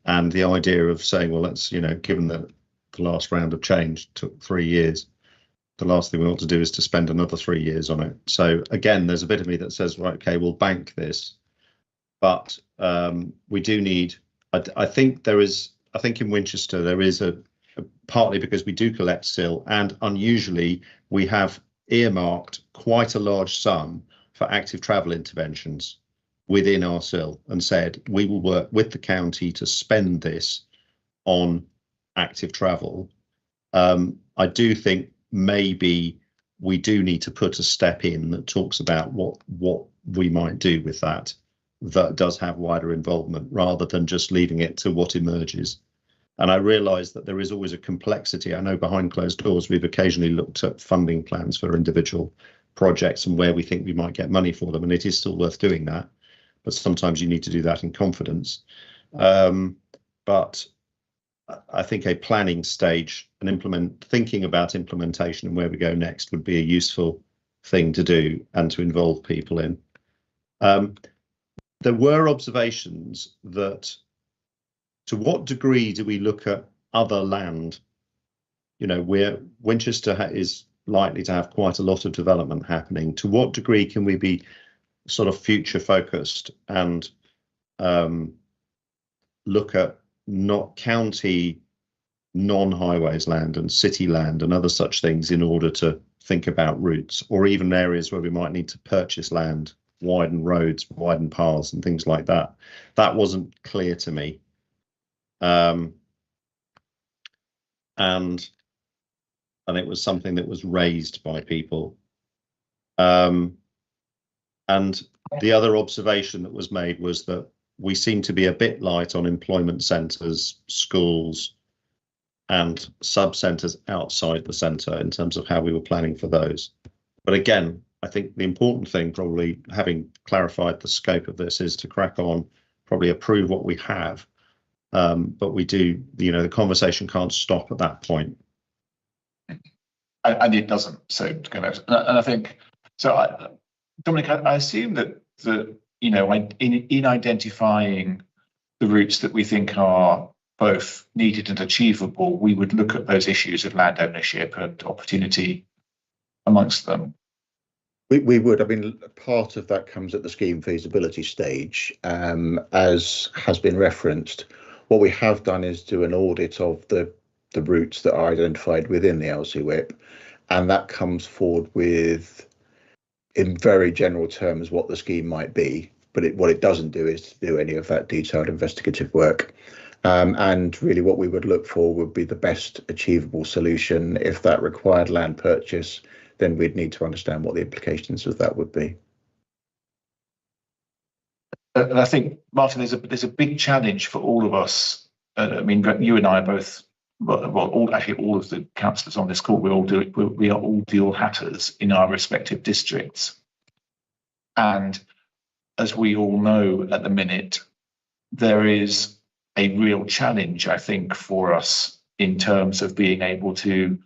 and the idea of saying, well, let's, given that the last round of change took 3 years, the last thing we ought to do is to spend another 3 years on it. So again, there's a bit of me that says, right, okay, we'll bank this, but we do need. I think in Winchester there is a partly because we do collect SIL, and unusually we have earmarked quite a large sum for active travel interventions within our SIL, and said we will work with the county to spend this on active travel. I do think maybe we do need to put a step in that talks about what we might do with that does have wider involvement, rather than just leaving it to what emerges. And I realise that there is always a complexity. I know behind closed doors, we've occasionally looked at funding plans for individual projects and where we think we might get money for them. And it is still worth doing that. But sometimes you need to do that in confidence. But I think a planning stage and thinking about implementation and where we go next would be a useful thing to do and to involve people in. There were observations that, to what degree do we look at other land? Where Winchester is likely to have quite a lot of development happening. To what degree can we be sort of future focused and look at not county, non-highways land and city land and other such things in order to think about routes, or even areas where we might need to purchase land, widen roads, widen paths and things like that? That wasn't clear to me. And it was something that was raised by people. And the other observation that was made was that we seem to be a bit light on employment centres, schools, and sub-centres outside the centre in terms of how we were planning for those. But again, I think the important thing, probably having clarified the scope of this, is to crack on, probably approve what we have. But we do, the conversation can't stop at that point. And it doesn't. So, and I think, so Dominic, I assume that in identifying the routes that we think are both needed and achievable, we would look at those issues of land ownership and opportunity amongst them. We would. I mean, part of that comes at the scheme feasibility stage, as has been referenced. What we have done is do an audit of the routes that are identified within the LCWIP, and that comes forward with, in very general terms, what the scheme might be. But what it doesn't do is to do any of that detailed investigative work. And really what we would look for would be the best achievable solution. If that required land purchase, then we'd need to understand what the implications of that would be. And I think, Martin, there's a big challenge for all of us. I mean, you and I are both, all of the councillors on this call, we are all dual hatters in our respective districts. And as we all know at the minute, there is a real challenge, I think, for us in terms of being able to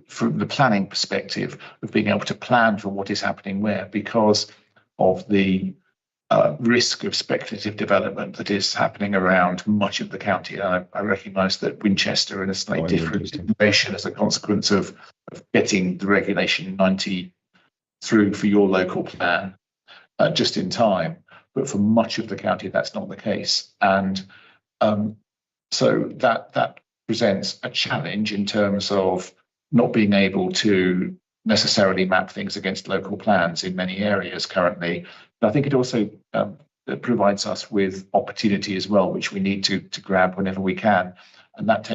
from the planning perspective of being able to plan for what is happening where, because of the risk of speculative development that is happening around much of the county. And I recognise that Winchester in a slightly different situation as a consequence of getting the regulation 90 through for your local plan just in time, but for much of the county that's not the case. And so that presents a challenge in terms of not being able to necessarily map things against local plans in many areas currently. But I think it also provides us with opportunity as well, which we need to grab whenever we can. And that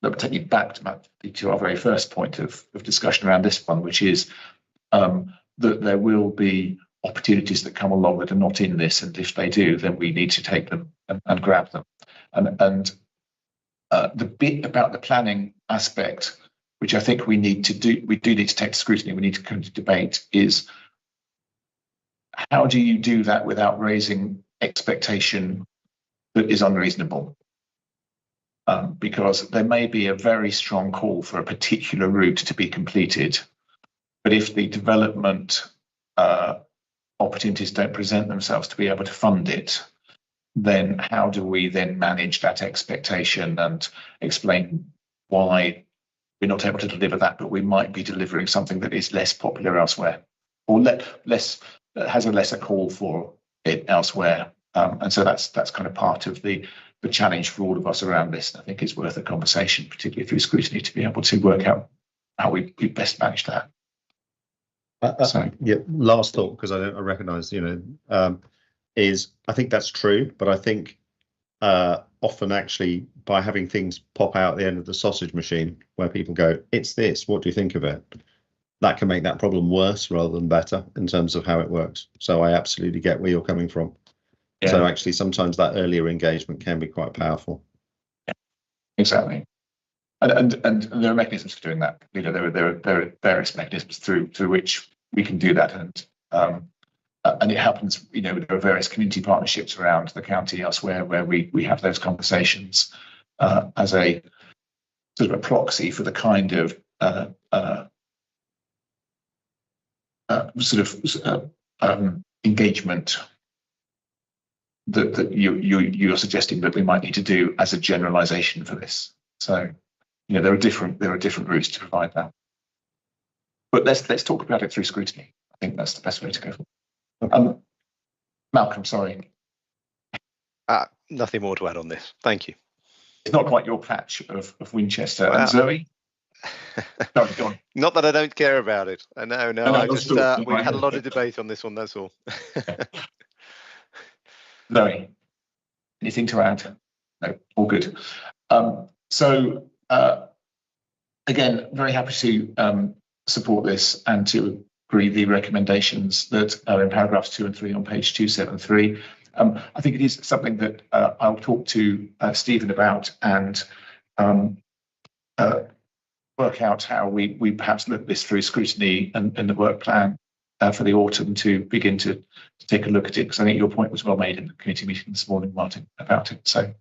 will take you back to our very first point of discussion around this one, which is that there will be opportunities that come along that are not in this, and if they do, then we need to take them and grab them. And the bit about the planning aspect, which I think we need to do, we do need to take to scrutiny, we need to come to debate, is how do you do that without raising expectation that is unreasonable? Because there may be a very strong call for a particular route to be completed, but if the development opportunities don't present themselves to be able to fund it, then how do we then manage that expectation and explain why we're not able to deliver that, but we might be delivering something that is less popular elsewhere, or less has a lesser call for it elsewhere? And so that's kind of part of the challenge for all of us around this. I think it's worth a conversation, particularly through scrutiny, to be able to work out how we best manage that. Yeah, last thought, because I recognise, is I think that's true, but I think often actually by having things pop out at the end of the sausage machine where people go, it's this, what do you think of it? That can make that problem worse rather than better in terms of how it works. So I absolutely get where you're coming from. Yeah. So actually sometimes that earlier engagement can be quite powerful. Yeah, exactly. And there are mechanisms for doing that. There are various mechanisms through which we can do that, and it happens. There are various community partnerships around the county elsewhere where we have those conversations as a sort of a proxy for the kind of engagement that you're suggesting that we might need to do as a generalization for this. So there are different routes to provide that. But let's talk about it through scrutiny. I think that's the best way to go. Okay. Malcolm, sorry. Nothing more to add on this. Thank you. It's not quite your patch of Winchester. Wow. And Zoe? Sorry, go on. Not that I don't care about it. No, I just we've had a lot of debate on this one. That's all. Zoe, anything to add? No, all good. So again, very happy to support this and to agree the recommendations that are in paragraphs 2 and 3 on page 273. I think it is something that I'll talk to Stephen about and work out how we perhaps look at this through scrutiny and the work plan for the autumn to begin to take a look at it, because I think your point was well made in the committee meeting this morning, Martin, about it. So,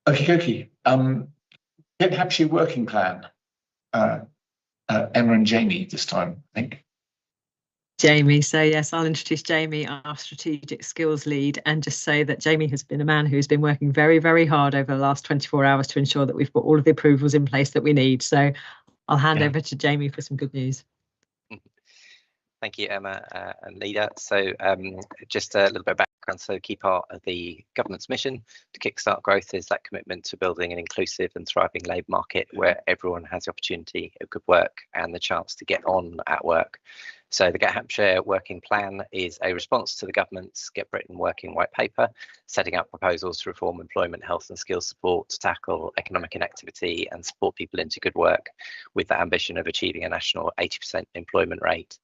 okie dokie. Get Hampshire working plan. Emma and Jamie this time, I think. Jamie, so yes, I'll introduce Jamie, our strategic skills lead, and just say that Jamie has been a man who's been working very, very hard over the last 24 hours to ensure that we've got all of the approvals in place that we need. So I'll hand over to Jamie for some good news. Thank you, Emma and Leader. So just a little bit of background. So a key part of the government's mission to kickstart growth is that commitment to building an inclusive and thriving labour market where everyone has the opportunity of good work and the chance to get on at work. So the Get Hampshire Working Plan is a response to the government's Get Britain Working white paper, setting out proposals to reform employment, health and skills support to tackle economic inactivity and support people into good work, with the ambition of achieving a national 80% employment rate.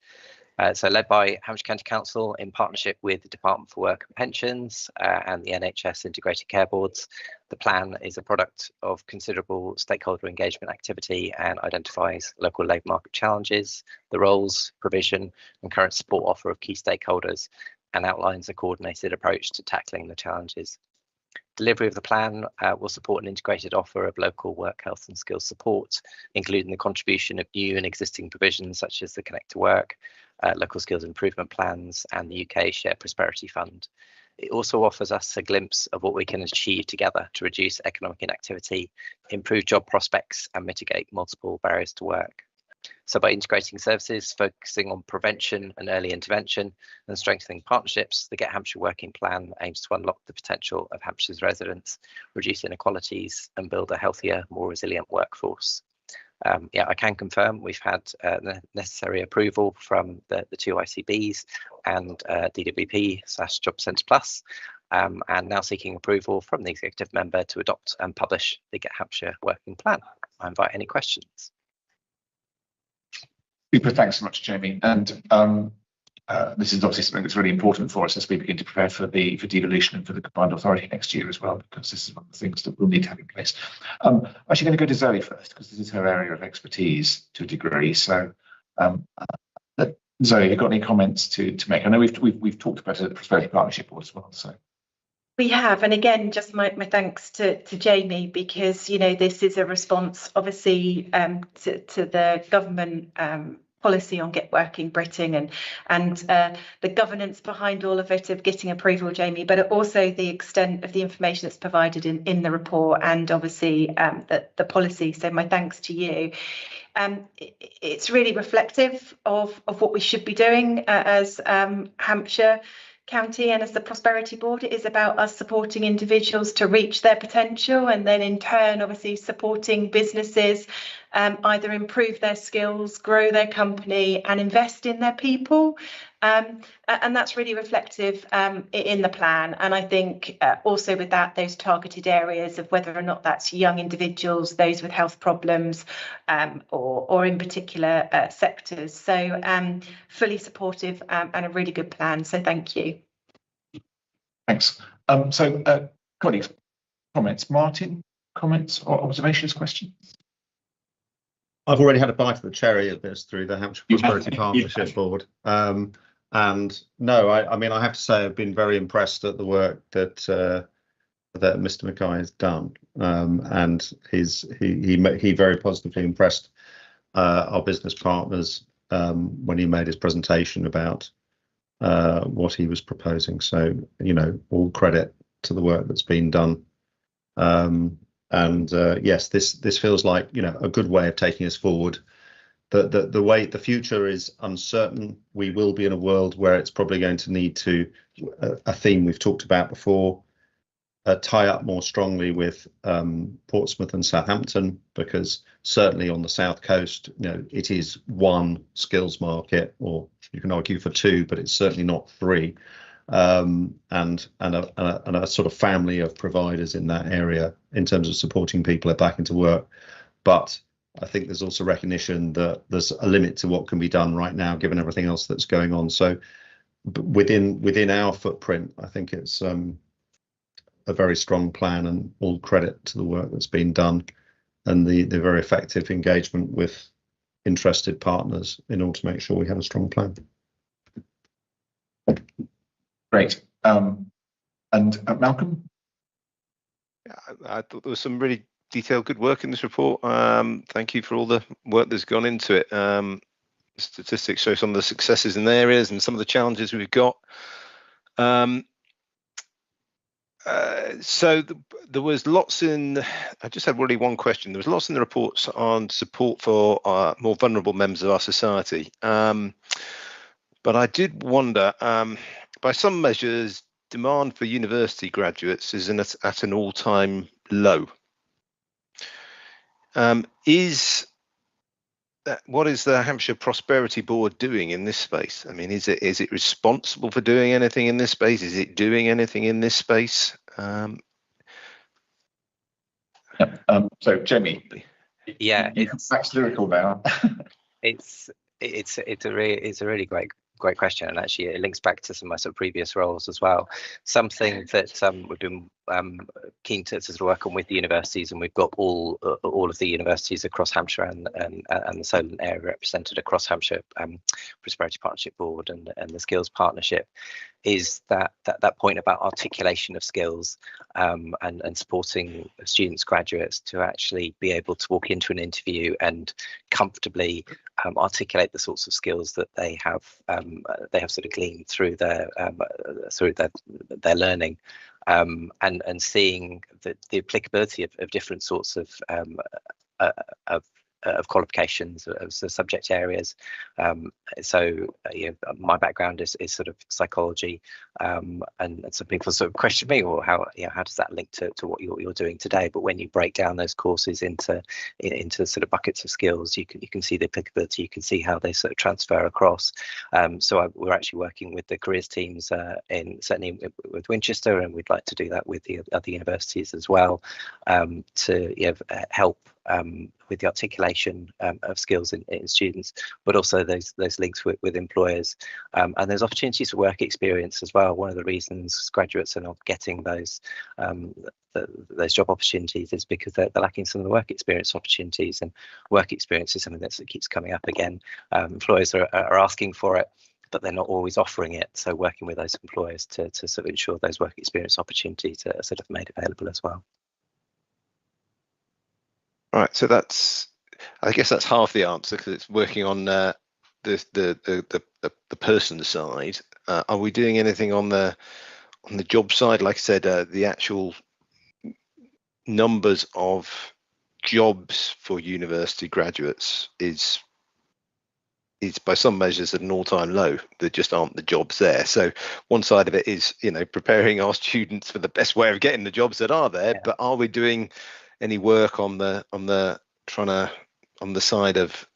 So led by Hampshire County Council in partnership with the Department for Work and Pensions and the NHS Integrated Care Boards, the plan is a product of considerable stakeholder engagement activity and identifies local labour market challenges, the roles, provision and current support offer of key stakeholders, and outlines a coordinated approach to tackling the challenges. Delivery of the plan will support an integrated offer of local work, health and skills support, including the contribution of new and existing provisions such as the Connect to Work, local skills improvement plans and the UK Shared Prosperity Fund. It also offers us a glimpse of what we can achieve together to reduce economic inactivity, improve job prospects and mitigate multiple barriers to work. So by integrating services, focusing on prevention and early intervention and strengthening partnerships, the Get Hampshire Working Plan aims to unlock the potential of Hampshire's residents, reduce inequalities and build a healthier, more resilient workforce. I can confirm we've had the necessary approval from the two ICBs and DWP/Job Centre Plus, and now seeking approval from the executive member to adopt and publish the Get Hampshire Working Plan. I invite any questions. Super, thanks so much, Jamie. And this is obviously something that's really important for us as we begin to prepare for devolution and for the combined authority next year as well, because this is one of the things that we'll need to have in place. I'm actually going to go to Zoe first, because this is her area of expertise to a degree. So, Zoe, have you got any comments to make? I know we've talked about it at the Prosperity Partnership Board as well. So. We have, and again, just my thanks to Jamie, because this is a response, obviously, to the government policy on Get Working Britain and the governance behind all of it, of getting approval, Jamie, but also the extent of the information that's provided in the report, and obviously the policy. So my thanks to you. It's really reflective of what we should be doing as Hampshire County and as the Prosperity Board. It is about us supporting individuals to reach their potential, and then in turn obviously supporting businesses either improve their skills, grow their company and invest in their people. And that's really reflective in the plan. And I think also with that, those targeted areas of whether or not that's young individuals, those with health problems, or in particular sectors. So fully supportive and a really good plan. So thank you. Thanks. Colleagues, comments. Martin, comments or observations, questions? I've already had a bite of the cherry of this through the Hampshire Prosperity Partnership Board. And no, I mean, I have to say I've been very impressed at the work that Mr. Mackay has done, and he very positively impressed our business partners when he made his presentation about what he was proposing. So all credit to the work that's been done. Yes, this feels like a good way of taking us forward. The way the future is uncertain. We will be in a world where it's probably going to need to, a theme we've talked about before, tie up more strongly with Portsmouth and Southampton, because certainly on the south coast, it is one skills market, or you can argue for two, but it's certainly not three, and a sort of family of providers in that area in terms of supporting people back into work. But I think there's also recognition that there's a limit to what can be done right now, given everything else that's going on. So within our footprint, I think it's a very strong plan, and all credit to the work that's been done and the very effective engagement with interested partners in order to make sure we have a strong plan. Great. And Malcolm? I thought there was some really detailed good work in this report. Thank you for all the work that's gone into it. Statistics show some of the successes in the areas and some of the challenges we've got. So there was lots in, I just had really one question. There was lots in the reports on support for more vulnerable members of our society. But I did wonder, by some measures, demand for university graduates is at an all-time low. What is the Hampshire Prosperity Board doing in this space? I mean, is it responsible for doing anything in this space? Is it doing anything in this space? So Jamie, yeah, it's lyrical now. it's a really great question, and actually it links back to some of my sort of previous roles as well. Something that we've been keen to sort of work on with the universities, and we've got all of the universities across Hampshire and the Solent area represented across Hampshire Prosperity Partnership Board and the Skills Partnership, is that point about articulation of skills and supporting students, graduates, to actually be able to walk into an interview and comfortably articulate the sorts of skills that they have sort of gleaned through their learning, and seeing the applicability of different sorts of qualifications of the subject areas. My background is sort of psychology, and some people sort of question me, well, how does that link to what you're doing today? But when you break down those courses into sort of buckets of skills, you can see the applicability, you can see how they sort of transfer across. We're actually working with the careers teams certainly with Winchester, and we'd like to do that with the other universities as well, to help with the articulation of skills in students, but also those links with employers, and there's opportunities for work experience as well. One of the reasons graduates are not getting those job opportunities is because they're lacking some of the work experience opportunities, and work experience is something that keeps coming up again. Employers are asking for it, but they're not always offering it. So working with those employers to sort of ensure those work experience opportunities are sort of made available as well. Right, so I guess that's half the answer, because it's working on the person side. Are we doing anything on the job side? Like I said, the actual numbers of jobs for university graduates is by some measures at an all-time low. There just aren't the jobs there. So one side of it is, preparing our students for the best way of getting the jobs that are there. Yeah. But are we doing any work on the side of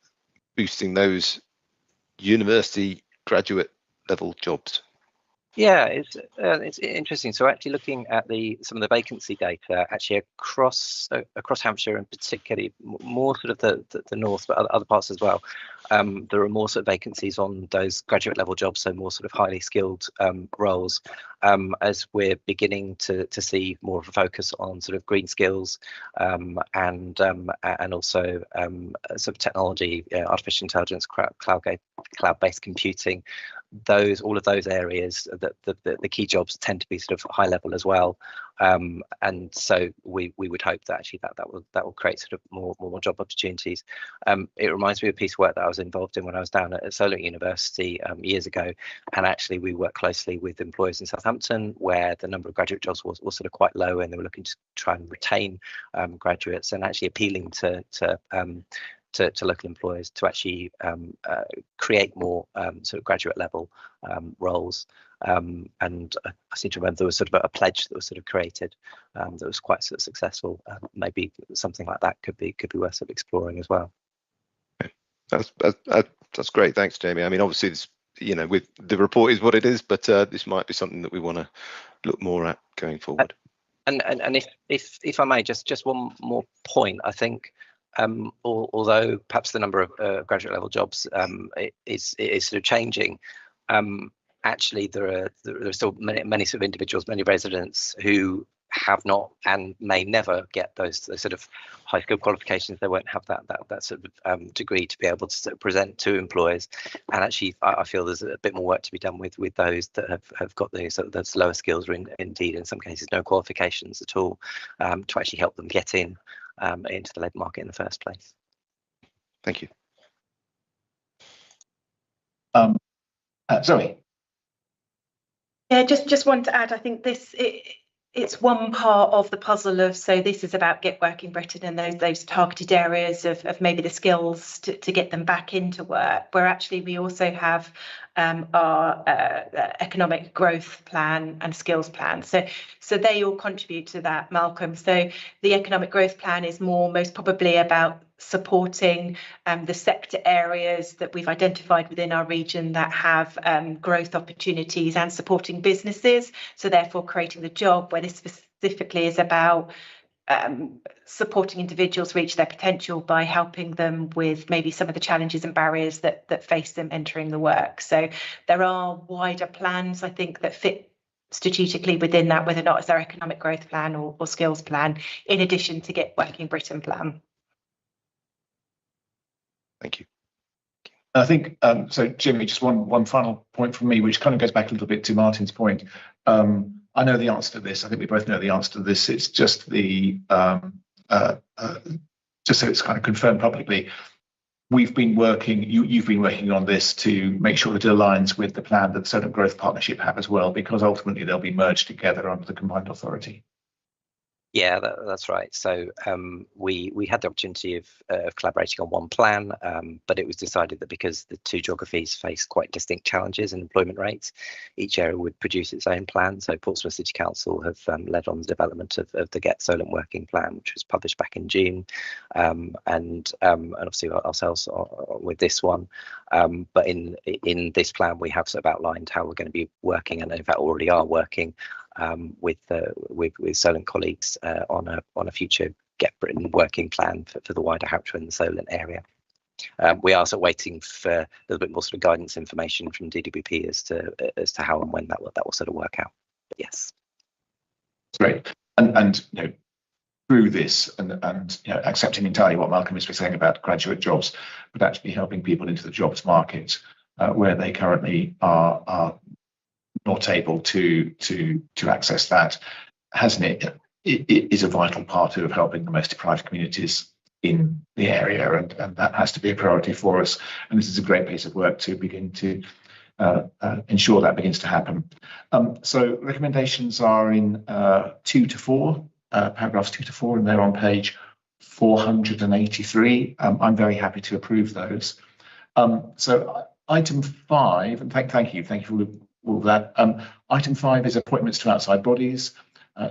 boosting those university graduate level jobs? Yeah, it's interesting. So actually looking at some of the vacancy data actually across Hampshire, and particularly more sort of the north, but other parts as well, there are more sort of vacancies on those graduate level jobs, so more sort of highly skilled roles, as we're beginning to see more of a focus on sort of green skills, and also sort of technology, artificial intelligence, cloud-based computing. All of those areas, the key jobs tend to be sort of high level as well, and so we would hope that actually that will create sort of more job opportunities. It reminds me of a piece of work that I was involved in when I was down at Solent University years ago, and actually we worked closely with employers in Southampton where the number of graduate jobs was sort of quite low, and they were looking to try and retain graduates, and actually appealing to local employers to actually create more sort of graduate level roles, and I seem to remember there was sort of a pledge that was sort of created that was quite sort of successful. Maybe something like that could be worth sort of exploring as well. That's great. Thanks, Jamie. I mean, obviously, with the report is what it is, but this might be something that we want to look more at going forward. And if I may, just one more point, I think. Although perhaps the number of graduate level jobs is sort of changing, actually there are still many sort of individuals, many residents who have not and may never get those sort of high skill qualifications. They won't have that sort of degree to be able to sort of present to employers. And actually, I feel there's a bit more work to be done with those that have got those lower skills, or indeed in some cases no qualifications at all, to actually help them get into the labour market in the first place. Thank you. Zoe. Yeah, just want to add, I think it's one part of the puzzle of, so this is about Get Working Britain and those targeted areas of maybe the skills to get them back into work, where actually we also have our economic growth plan and skills plan. So they all contribute to that, Malcolm. So the economic growth plan is most probably about supporting the sector areas that we've identified within our region that have growth opportunities, and supporting businesses, so therefore creating the job, where this specifically is about supporting individuals reach their potential by helping them with maybe some of the challenges and barriers that face them entering the work. So there are wider plans, I think, that fit strategically within that, whether or not it's our economic growth plan or skills plan, in addition to Get Working Britain plan. Thank you. I think, so Jimmy, just one final point from me, which kind of goes back a little bit to Martin's point. I know the answer to this. I think we both know the answer to this. It's just just so it's kind of confirmed publicly. You've been working on this to make sure that it aligns with the plan that the Solent Growth Partnership have as well, because ultimately they'll be merged together under the combined authority. Yeah, that's right. So we had the opportunity of collaborating on one plan, but it was decided that because the two geographies face quite distinct challenges in employment rates, each area would produce its own plan. So Portsmouth City Council have led on the development of the Get Solent Working Plan, which was published back in June, and obviously ourselves with this one. But in this plan, we have sort of outlined how we're going to be working, and in fact already are working with Solent colleagues on a future Get Britain working plan for the wider Hampshire and the Solent area. We are sort of waiting for a little bit more sort of guidance information from DWP as to how and when that will sort of work out. But yes, great. And you know, through this and you know, accepting entirely what Malcolm is saying about graduate jobs, but actually helping people into the jobs market where they currently are not able to access that, hasn't it? It is a vital part of helping the most deprived communities in the area, and that has to be a priority for us. And this is a great piece of work to begin to ensure that begins to happen. So recommendations are in 2 to 4, paragraphs 2 to 4, and they're on page 483. I'm very happy to approve those. So item 5, and thank you for all of that. Item 5 is appointments to outside bodies.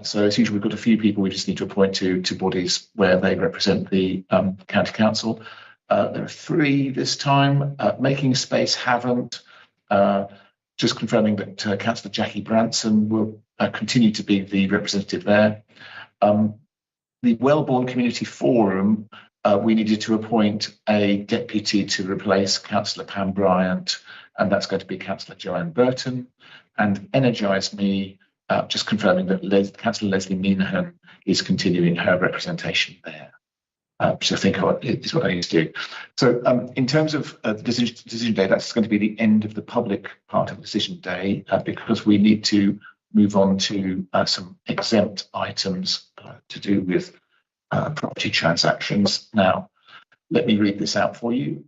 So as usual, we've got a few people we just need to appoint to bodies where they represent the county council. There are 3 this time. Making Space haven't. Just confirming that Councillor Jackie Branson will continue to be the representative there. The Wellborn Community Forum, we needed to appoint a deputy to replace Councillor Pam Bryant, and that's going to be Councillor Joanne Burton. And Energise Me, just confirming that Councillor Leslie Minahan is continuing her representation there. Which I think is what I need to do. So in terms of the decision day, that's going to be the end of the public part of the decision day because we need to move on to some exempt items to do with property transactions. Now, let me read this out for you.